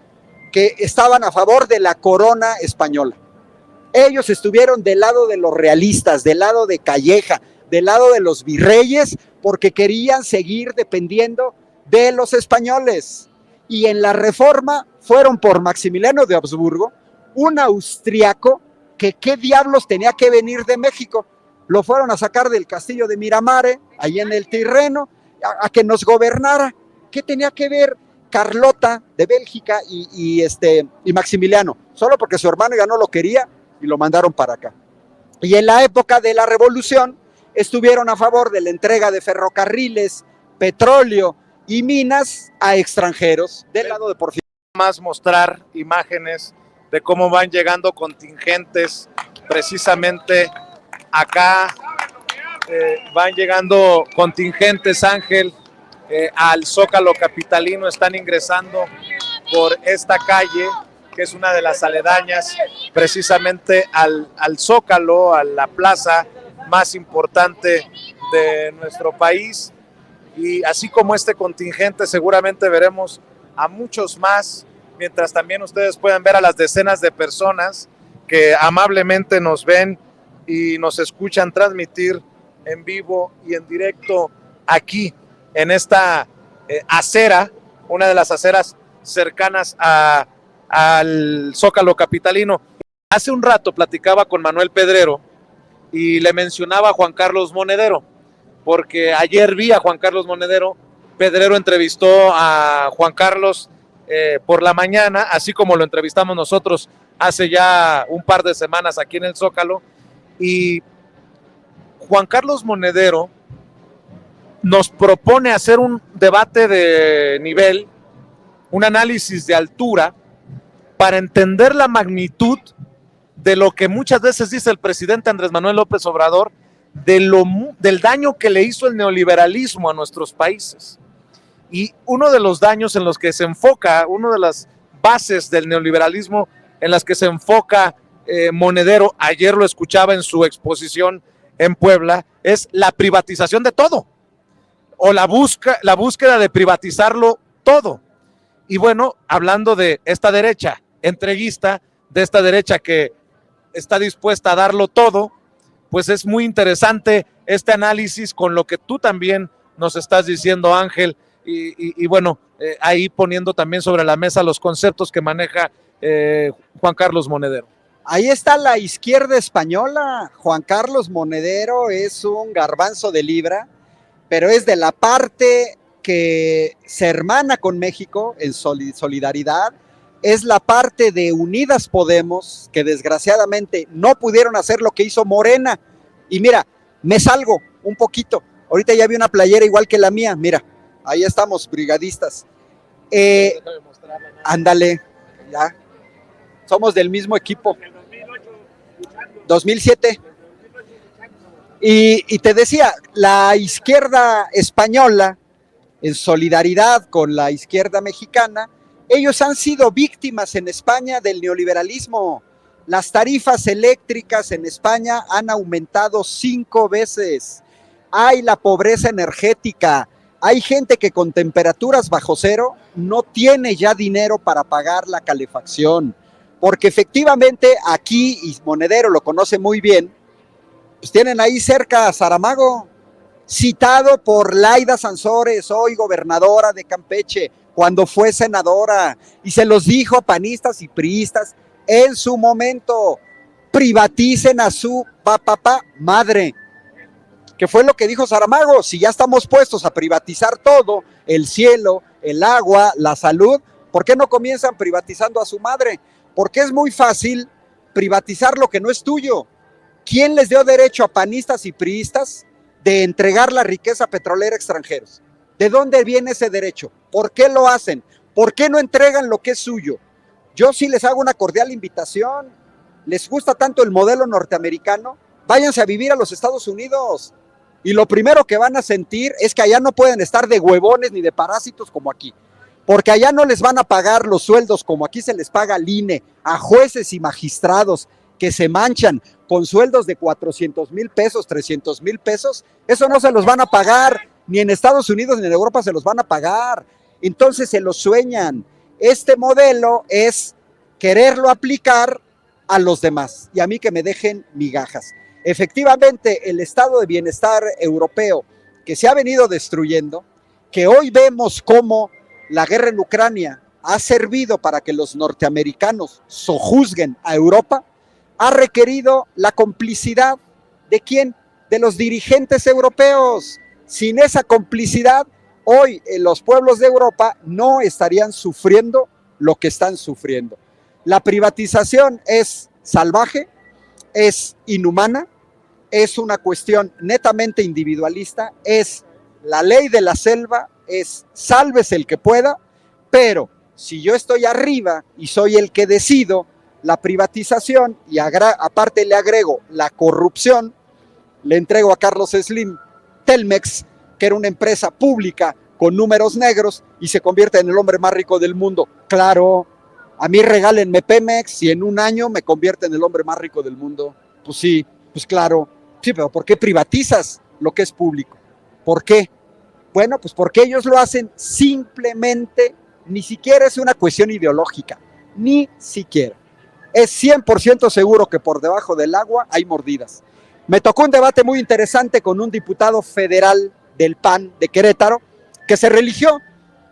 que estaban a favor de la corona española. Ellos estuvieron del lado de los realistas, del lado de Calleja, del lado de los virreyes, porque querían seguir dependiendo de los españoles. Y en la Reforma fueron por Maximiliano de Habsburgo, un austriaco que qué diablos tenía que venir de México. Lo fueron a sacar del castillo de Miramare, ahí en el Tirreno, a que nos gobernara. ¿Qué tenía que ver Carlota de Bélgica y Maximiliano? Solo porque su hermano ya no lo quería y lo mandaron para acá. Y en la época de la Revolución estuvieron a favor de la entrega de ferrocarriles, petróleo y minas a extranjeros del lado de Porfirio. Más mostrar imágenes de cómo van llegando contingentes precisamente acá. Van llegando contingentes, Ángel, al Zócalo capitalino, están ingresando por esta calle, que es una de las aledañas precisamente al Zócalo, a la plaza más importante de nuestro país. Y así como este contingente, seguramente veremos a muchos más, mientras también ustedes pueden ver a las decenas de personas que amablemente nos ven y nos escuchan transmitir en vivo y en directo aquí en esta acera, una de las aceras cercanas al Zócalo capitalino. Hace un rato platicaba con Manuel Pedrero y le mencionaba a Juan Carlos Monedero, porque ayer vi a Juan Carlos Monedero. Pedrero entrevistó a Juan Carlos por la mañana, así como lo entrevistamos nosotros hace ya un par de semanas aquí en el Zócalo, y Juan Carlos Monedero nos propone hacer un debate de nivel, un análisis de altura, para entender la magnitud de lo que muchas veces dice el presidente Andrés Manuel López Obrador, del daño que le hizo el neoliberalismo a nuestros países. Y uno de los daños en los que se enfoca, una de las bases del neoliberalismo en las que se enfoca Monedero, ayer lo escuchaba en su exposición en Puebla, es la privatización de todo. o la búsqueda de privatizarlo todo. Y bueno, hablando de esta derecha entreguista, de esta derecha que está dispuesta a darlo todo, pues es muy interesante este análisis con lo que tú también nos estás diciendo, Ángel, y bueno, ahí poniendo también sobre la mesa los conceptos que maneja Juan Carlos Monedero. Ahí está la izquierda española. Juan Carlos Monedero es un garbanzo de libra, pero es de la parte que se hermana con México en solidaridad, es la parte de Unidas Podemos, que desgraciadamente no pudieron hacer lo que hizo Morena. Y mira, me salgo un poquito. Ahorita ya vi una playera igual que la mía. Mira, ahí estamos, brigadistas. Ándale, ya. Somos del mismo equipo. 2007. Y te decía, la izquierda española, en solidaridad con la izquierda mexicana, ellos han sido víctimas en España del neoliberalismo. Las tarifas eléctricas en España han aumentado 5 veces. Hay la pobreza energética. Hay gente que con temperaturas bajo cero no tiene ya dinero para pagar la calefacción. Porque efectivamente aquí, y Monedero lo conoce muy bien, pues tienen ahí cerca a Saramago, citado por Laida Sansores, hoy gobernadora de Campeche, cuando fue senadora, y se los dijo a panistas y priistas en su momento: privaticen a su papá madre. ¿Qué fue lo que dijo Saramago? Si ya estamos puestos a privatizar todo, el cielo, el agua, la salud, ¿por qué no comienzan privatizando a su madre? Porque es muy fácil privatizar lo que no es tuyo. ¿Quién les dio derecho a panistas y priistas de entregar la riqueza petrolera a extranjeros? ¿De dónde viene ese derecho? ¿Por qué lo hacen? ¿Por qué no entregan lo que es suyo? Yo sí les hago una cordial invitación. ¿Les gusta tanto el modelo norteamericano? Váyanse a vivir a los Estados Unidos. Y lo primero que van a sentir es que allá no pueden estar de huevones ni de parásitos como aquí. Porque allá no les van a pagar los sueldos como aquí se les paga al INE, a jueces y magistrados que se manchan con sueldos de 400,000 pesos, 300,000 pesos. Eso no se los van a pagar, ni en Estados Unidos ni en Europa se los van a pagar. Entonces se lo sueñan. Este modelo es quererlo aplicar a los demás y a mí que me dejen migajas. Efectivamente, el estado de bienestar europeo que se ha venido destruyendo, que hoy vemos cómo la guerra en Ucrania ha servido para que los norteamericanos sojuzguen a Europa, ha requerido la complicidad ¿de quién? De los dirigentes europeos. Sin esa complicidad, hoy los pueblos de Europa no estarían sufriendo lo que están sufriendo. La privatización es salvaje, es inhumana, es una cuestión netamente individualista, es la ley de la selva, es sálvese el que pueda, pero si yo estoy arriba y soy el que decido, la privatización, y aparte le agrego la corrupción, le entrego a Carlos Slim Telmex, que era una empresa pública con números negros, y se convierte en el hombre más rico del mundo. Claro, a mí regálenme Pemex y en un año me convierte en el hombre más rico del mundo. Pues sí, pues claro. Sí, pero ¿por qué privatizas lo que es público? ¿Por qué? Bueno, pues porque ellos lo hacen simplemente, ni siquiera es una cuestión ideológica, ni siquiera. Es 100% seguro que por debajo del agua hay mordidas. Me tocó un debate muy interesante con un diputado federal del PAN de Querétaro que se religió,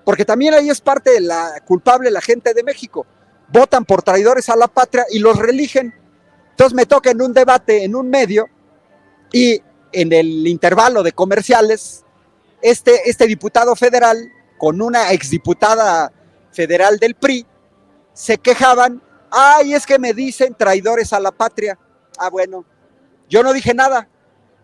porque también ahí es parte de la culpable la gente de México. Votan por traidores a la patria y los religen. Entonces me toca en un debate en un medio y en el intervalo de comerciales, este diputado federal con una exdiputada federal del PRI se quejaban. Ay, es que me dicen traidores a la patria. Ah, bueno, yo no dije nada.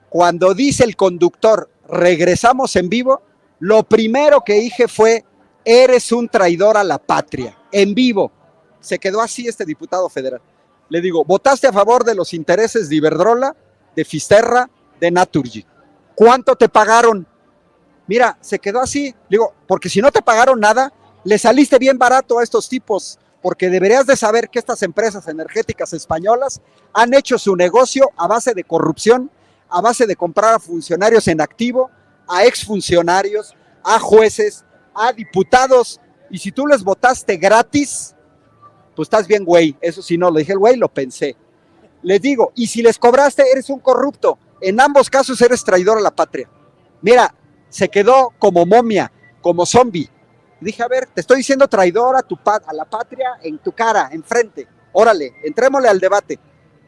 Cuando dice el conductor, regresamos en vivo, lo primero que dije fue, eres un traidor a la patria, en vivo. Se quedó así este diputado federal. Le digo, ¿votaste a favor de los intereses de Iberdrola, de Fisterra, de Naturgy? ¿Cuánto te pagaron? Mira, se quedó así. Digo, porque si no te pagaron nada, le saliste bien barato a estos tipos, porque deberías de saber que estas empresas energéticas españolas han hecho su negocio a base de corrupción, a base de comprar a funcionarios en activo, a exfuncionarios, a jueces, a diputados, y si tú les votaste gratis, pues estás bien, güey. Eso sí, no lo dije el güey, lo pensé. Les digo, y si les cobraste, eres un corrupto. En ambos casos eres traidor a la patria. Mira, se quedó como momia, como zombie. Dije, a ver, te estoy diciendo traidor a la patria en tu cara, enfrente. Órale, entrémosle al debate.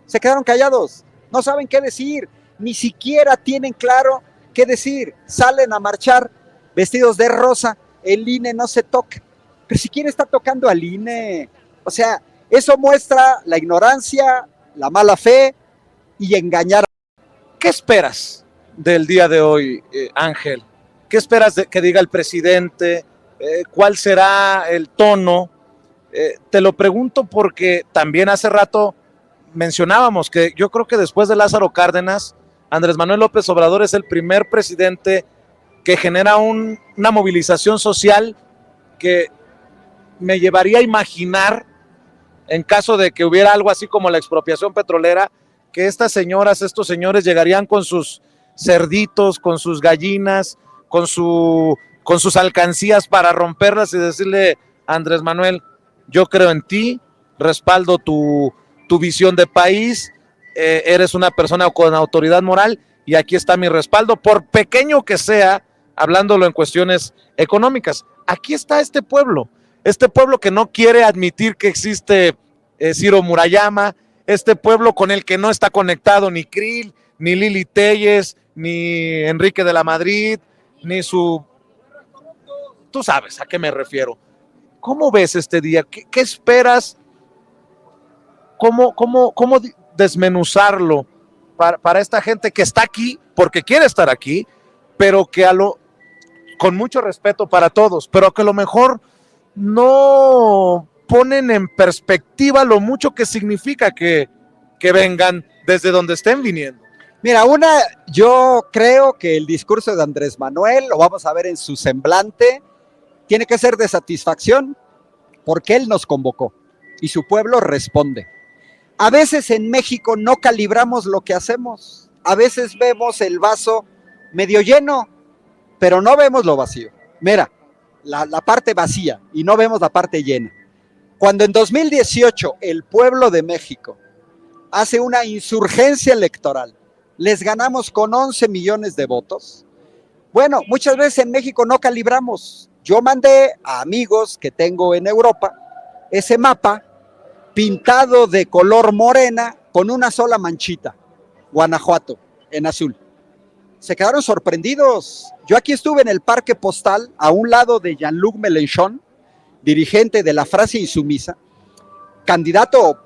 Se quedaron callados, no saben qué decir, ni siquiera tienen claro qué decir. Salen a marchar vestidos de rosa, el INE no se toca. Pero si quién está tocando al INE, o sea, eso muestra la ignorancia, la mala fe y engañar. ¿Qué esperas del día de hoy, Ángel? ¿Qué esperas que diga el presidente? ¿Cuál será el tono? Te lo pregunto porque también hace rato mencionábamos que yo creo que después de Lázaro Cárdenas, Andrés Manuel López Obrador es el primer presidente que genera una movilización social que me llevaría a imaginar, en caso de que hubiera algo así como la expropiación petrolera, que estas señoras, estos señores llegarían con sus cerditos, con sus gallinas, con sus alcancías para romperlas y decirle, Andrés Manuel, yo creo en ti, respaldo tu visión de país, eres una persona con autoridad moral y aquí está mi respaldo, por pequeño que sea, hablándolo en cuestiones económicas. Aquí está este pueblo que no quiere admitir que existe Ciro Murayama, este pueblo con el que no está conectado ni Krill, ni Lili Telles, ni Enrique de la Madrid, ni su... Tú sabes a qué me refiero. ¿Cómo ves este día? ¿Qué esperas? ¿Cómo desmenuzarlo para esta gente que está aquí porque quiere estar aquí, pero que con mucho respeto para todos, pero que a lo mejor no ponen en perspectiva lo mucho que significa que vengan desde donde estén viniendo? Mira, yo creo que el discurso de Andrés Manuel, lo vamos a ver en su semblante, tiene que ser de satisfacción porque él nos convocó y su pueblo responde. A veces en México no calibramos lo que hacemos, a veces vemos el vaso medio lleno, pero no vemos lo vacío. Mira, la parte vacía y no vemos la parte llena. Cuando en 2018 el pueblo de México hace una insurgencia electoral, les ganamos con 11 millones de votos. Bueno, muchas veces en México no calibramos. Yo mandé a amigos que tengo en Europa ese mapa pintado de color morena con una sola manchita, Guanajuato, en azul. Se quedaron sorprendidos. Yo aquí estuve en el Parque Postal, a un lado de Jean-Luc Mélenchon, dirigente de la Francia Insumisa, candidato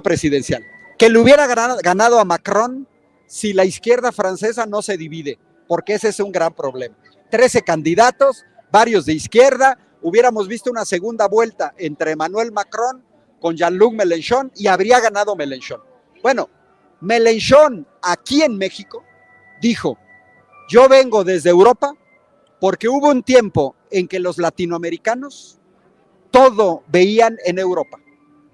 presidencial, que le hubiera ganado a Macron si la izquierda francesa no se divide, porque ese es un gran problema. 13 candidatos, varios de izquierda, hubiéramos visto una segunda vuelta entre Emmanuel Macron con Jean-Luc Mélenchon y habría ganado Mélenchon. Bueno, Mélenchon aquí en México dijo, yo vengo desde Europa porque hubo un tiempo en que los latinoamericanos todo veían en Europa.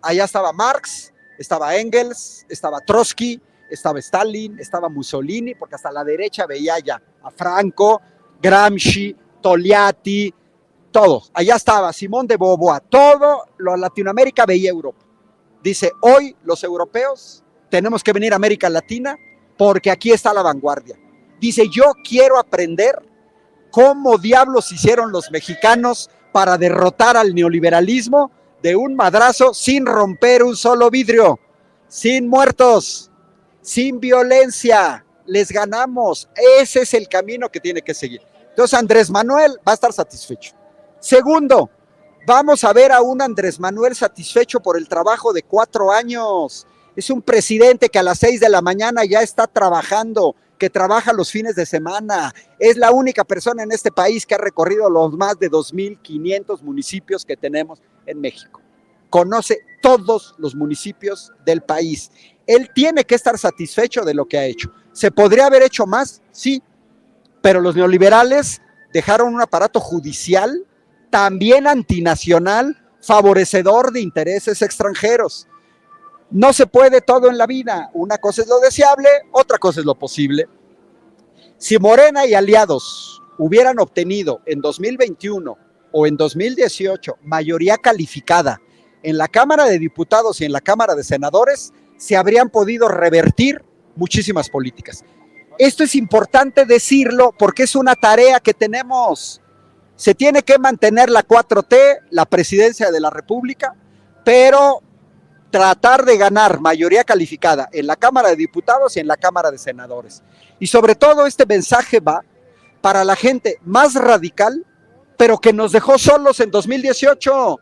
Allá estaba Marx, estaba Engels, estaba Trotsky, estaba Stalin, estaba Mussolini, porque hasta la derecha veía ya a Franco, Gramsci, Togliatti, todos. Allá estaba Simón de Beauvoir, todo lo Latinoamérica veía Europa. Dice, hoy los europeos tenemos que venir a América Latina porque aquí está la vanguardia. Dice, yo quiero aprender cómo diablos hicieron los mexicanos para derrotar al neoliberalismo de un madrazo sin romper un solo vidrio, sin muertos, sin violencia. Les ganamos. Ese es el camino que tiene que seguir. Entonces Andrés Manuel va a estar satisfecho. Segundo, vamos a ver a un Andrés Manuel satisfecho por el trabajo de 4 años. Es un presidente que a las 6 de la mañana ya está trabajando, que trabaja los fines de semana. Es la única persona en este país que ha recorrido los más de 2,500 municipios que tenemos en México. Conoce todos los municipios del país. Él tiene que estar satisfecho de lo que ha hecho. ¿Se podría haber hecho más? Sí, pero los neoliberales dejaron un aparato judicial también antinacional, favorecedor de intereses extranjeros. No se puede todo en la vida. Una cosa es lo deseable, otra cosa es lo posible. Si Morena y aliados hubieran obtenido en 2021 o en 2018 mayoría calificada en la Cámara de Diputados y en la Cámara de Senadores, se habrían podido revertir muchísimas políticas. Esto es importante decirlo porque es una tarea que tenemos. Se tiene que mantener la 4T, la presidencia de la República, pero tratar de ganar mayoría calificada en la Cámara de Diputados y en la Cámara de Senadores. Y sobre todo este mensaje va para la gente más radical, pero que nos dejó solos en 2018.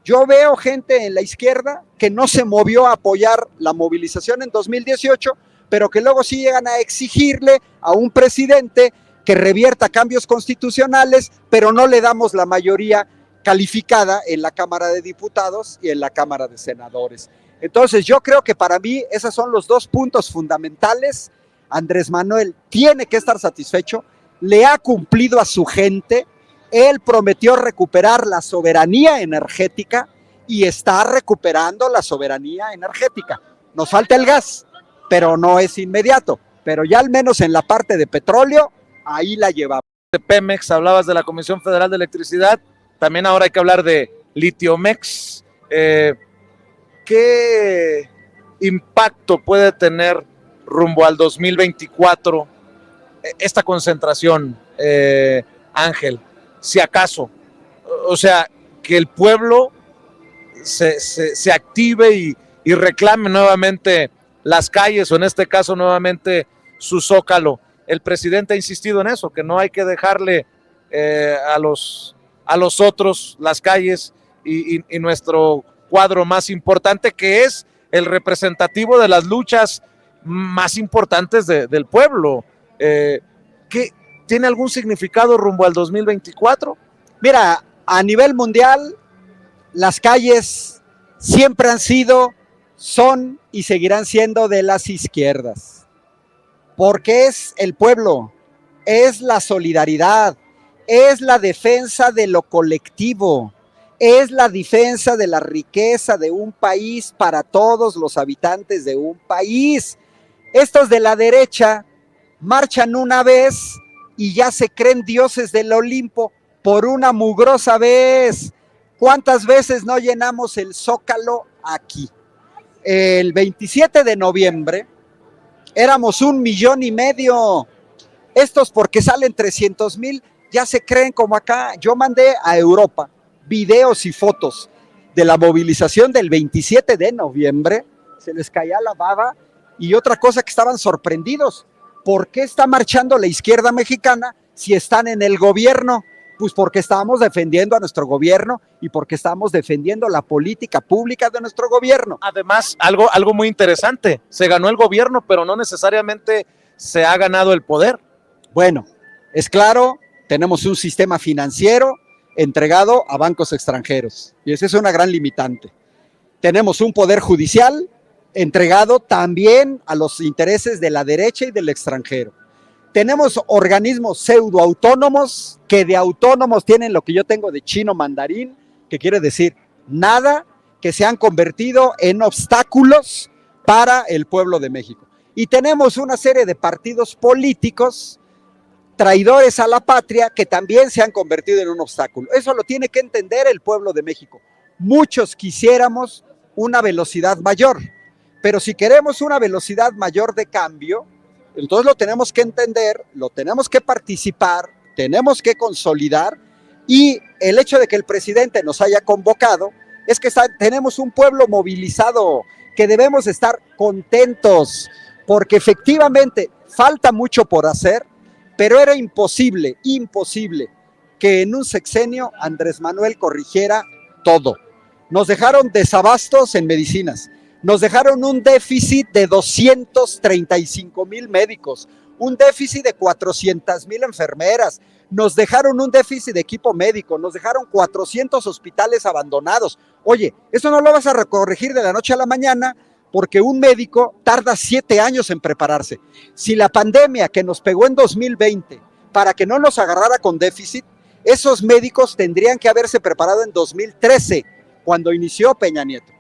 Yo veo gente en la izquierda que no se movió a apoyar la movilización en 2018, pero que luego sí llegan a exigirle a un presidente que revierta cambios constitucionales, pero no le damos la mayoría calificada en la Cámara de Diputados y en la Cámara de Senadores. Entonces yo creo que para mí esos son los dos puntos fundamentales. Andrés Manuel tiene que estar satisfecho, le ha cumplido a su gente, él prometió recuperar la soberanía energética y está recuperando la soberanía energética. Nos falta el gas, pero no es inmediato, pero ya al menos en la parte de petróleo, ahí la llevamos. De Pemex, hablabas de la Comisión Federal de Electricidad, también ahora hay que hablar de Litiomex. ¿Qué impacto puede tener rumbo al 2024 esta concentración, Ángel? Si acaso, o sea, que el pueblo se active y reclame nuevamente las calles, o en este caso nuevamente su zócalo. El presidente ha insistido en eso, que no hay que dejarle a los otros las calles y nuestro cuadro más importante, que es el representativo de las luchas más importantes del pueblo. ¿Qué tiene algún significado rumbo al 2024? Mira, a nivel mundial, las calles siempre han sido, son y seguirán siendo de las izquierdas, porque es el pueblo, es la solidaridad, es la defensa de lo colectivo, es la defensa de la riqueza de un país para todos los habitantes de un país. Estos de la derecha marchan una vez y ya se creen dioses del Olimpo por una mugrosa vez. ¿Cuántas veces no llenamos el Zócalo aquí? El 27 de noviembre éramos 1,5 millones. Estos porque salen 300,000 ya se creen como acá. Yo mandé a Europa videos y fotos de la movilización del 27 de noviembre. Se les caía la baba. Y otra cosa que estaban sorprendidos. ¿Por qué está marchando la izquierda mexicana si están en el gobierno? Pues porque estamos defendiendo a nuestro gobierno y porque estamos defendiendo la política pública de nuestro gobierno. Además, algo muy interesante, se ganó el gobierno, pero no necesariamente se ha ganado el poder. Bueno, es claro, tenemos un sistema financiero entregado a bancos extranjeros y esa es una gran limitante. Tenemos un poder judicial entregado también a los intereses de la derecha y del extranjero. Tenemos organismos pseudoautónomos que de autónomos tienen lo que yo tengo de chino mandarín, que quiere decir nada, que se han convertido en obstáculos para el pueblo de México. Y tenemos una serie de partidos políticos traidores a la patria que también se han convertido en un obstáculo. Eso lo tiene que entender el pueblo de México. Muchos quisiéramos una velocidad mayor, pero si queremos una velocidad mayor de cambio, entonces lo tenemos que entender, lo tenemos que participar, tenemos que consolidar, y el hecho de que el presidente nos haya convocado es que tenemos un pueblo movilizado, que debemos estar contentos, porque efectivamente falta mucho por hacer, pero era imposible que en un sexenio Andrés Manuel corrigiera todo. Nos dejaron desabastos en medicinas, nos dejaron un déficit de 235,000 médicos, un déficit de 400,000 enfermeras, nos dejaron un déficit de equipo médico, nos dejaron 400 hospitales abandonados. Oye, eso no lo vas a corregir de la noche a la mañana, porque un médico tarda 7 años en prepararse. Si la pandemia que nos pegó en 2020, para que no nos agarrara con déficit, esos médicos tendrían que haberse preparado en 2013, cuando inició Peña Nieto.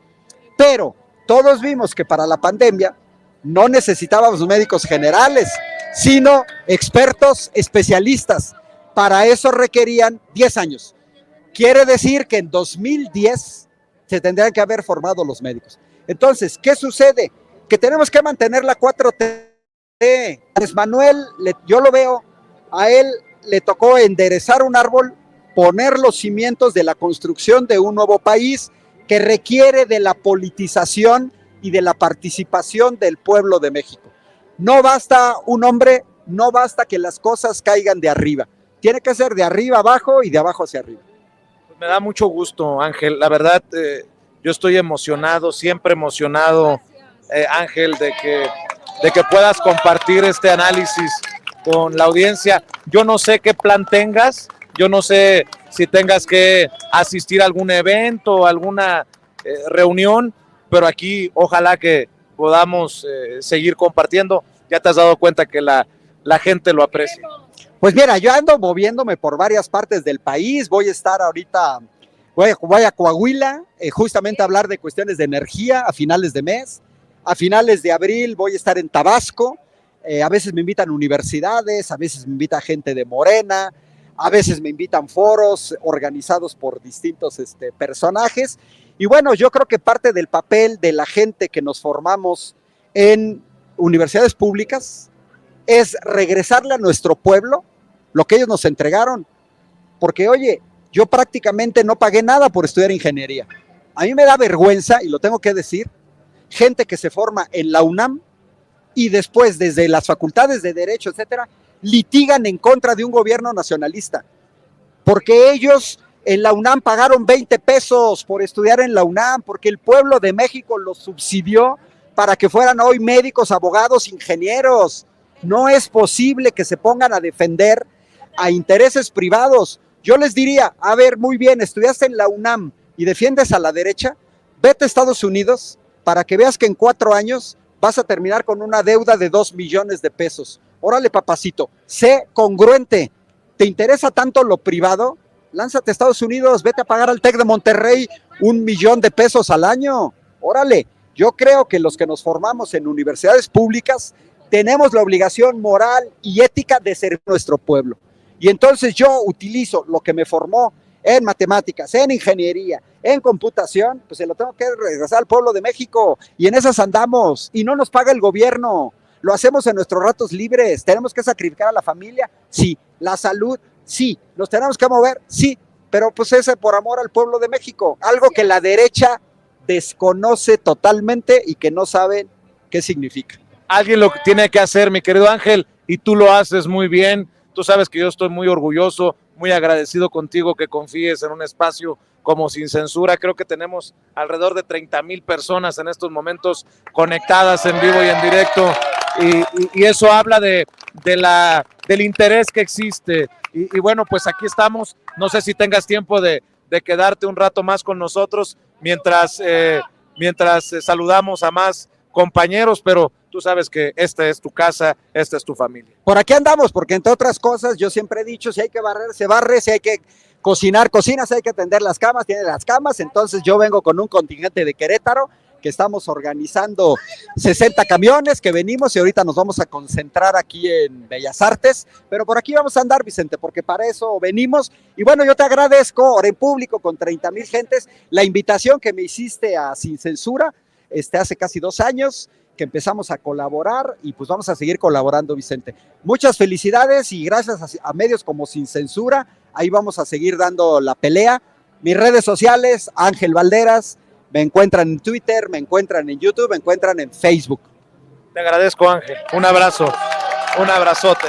Pero todos vimos que para la pandemia no necesitábamos médicos generales, sino expertos especialistas. Para eso requerían 10 años. Quiere decir que en 2010 se tendrían que haber formado los médicos. Entonces, ¿qué sucede? Que tenemos que mantener la 4T. Andrés Manuel, yo lo veo, a él le tocó enderezar un árbol, poner los cimientos de la construcción de un nuevo país que requiere de la politización y de la participación del pueblo de México. No basta un hombre, no basta que las cosas caigan de arriba. Tiene que ser de arriba abajo y de abajo hacia arriba. Me da mucho gusto, Ángel. La verdad, yo estoy emocionado, siempre emocionado, Ángel, de que puedas compartir este análisis con la audiencia. Yo no sé qué plan tengas, yo no sé si tengas que asistir a algún evento, alguna reunión, pero aquí ojalá que podamos seguir compartiendo. Ya te has dado cuenta que la gente lo aprecia. Pues mira, yo ando moviéndome por varias partes del país, voy a estar ahorita, voy a Coahuila, justamente a hablar de cuestiones de energía a finales de mes. A finales de abril voy a estar en Tabasco, a veces me invitan universidades, a veces me invita gente de Morena, a veces me invitan foros organizados por distintos personajes. Y bueno, yo creo que parte del papel de la gente que nos formamos en universidades públicas es regresarle a nuestro pueblo lo que ellos nos entregaron. Porque, oye, yo prácticamente no pagué nada por estudiar ingeniería. A mí me da vergüenza, y lo tengo que decir, gente que se forma en la UNAM y después desde las facultades de Derecho, etcétera, litigan en contra de un gobierno nacionalista. Porque ellos en la UNAM pagaron 20 pesos por estudiar en la UNAM, porque el pueblo de México los subsidió para que fueran hoy médicos, abogados, ingenieros. No es posible que se pongan a defender a intereses privados. Yo les diría, a ver, muy bien, estudiaste en la UNAM y defiendes a la derecha, vete a Estados Unidos para que veas que en 4 años vas a terminar con una deuda de 2 millones de pesos. Órale, papacito, sé congruente. ¿Te interesa tanto lo privado? Lánzate a Estados Unidos, vete a pagar al TEC de Monterrey 1 millón de pesos al año. Órale, yo creo que los que nos formamos en universidades públicas tenemos la obligación moral y ética de servir a nuestro pueblo. Y entonces yo utilizo lo que me formó en matemáticas, en ingeniería, en computación, pues se lo tengo que regresar al pueblo de México. Y en esas andamos, y no nos paga el gobierno. Lo hacemos en nuestros ratos libres. ¿Tenemos que sacrificar a la familia? Sí. ¿La salud? Sí. ¿Nos tenemos que mover? Sí. Pero pues ese por amor al pueblo de México. Algo que la derecha desconoce totalmente y que no saben qué significa. Alguien lo tiene que hacer, mi querido Ángel, y tú lo haces muy bien. Tú sabes que yo estoy muy orgulloso, muy agradecido contigo que confíes en un espacio como Sin Censura. Creo que tenemos alrededor de 30,000 personas en estos momentos conectadas en vivo y en directo, y eso habla del interés que existe. Y bueno, pues aquí estamos. No sé si tengas tiempo de quedarte un rato más con nosotros mientras saludamos a más compañeros, pero tú sabes que esta es tu casa, esta es tu familia. Por aquí andamos, porque entre otras cosas, yo siempre he dicho, si hay que barrer, se barre, si hay que cocinar, cocina, si hay que tender las camas, tiene las camas. Entonces yo vengo con un contingente de Querétaro, que estamos organizando 60 camiones que venimos y ahorita nos vamos a concentrar aquí en Bellas Artes, pero por aquí vamos a andar, Vicente, porque para eso venimos. Y bueno, yo te agradezco, ahora en público, con 30,000 gentes, la invitación que me hiciste a Sin Censura, hace casi 2 años, que empezamos a colaborar y pues vamos a seguir colaborando, Vicente. Muchas felicidades y gracias a medios como Sin Censura, ahí vamos a seguir dando la pelea. Mis redes sociales, Ángel Valderas, me encuentran en Twitter, me encuentran en YouTube, me encuentran en Facebook. Te agradezco, Ángel. Un abrazo, un abrazote.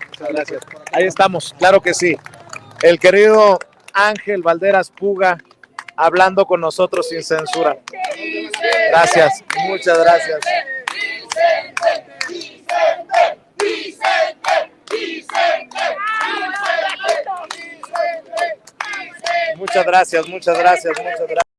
Muchas gracias. Ahí estamos, claro que sí. El querido Ángel Valderas Puga, hablando con nosotros sin censura. Gracias, muchas gracias. Muchas gracias, muchas gracias, muchas gracias.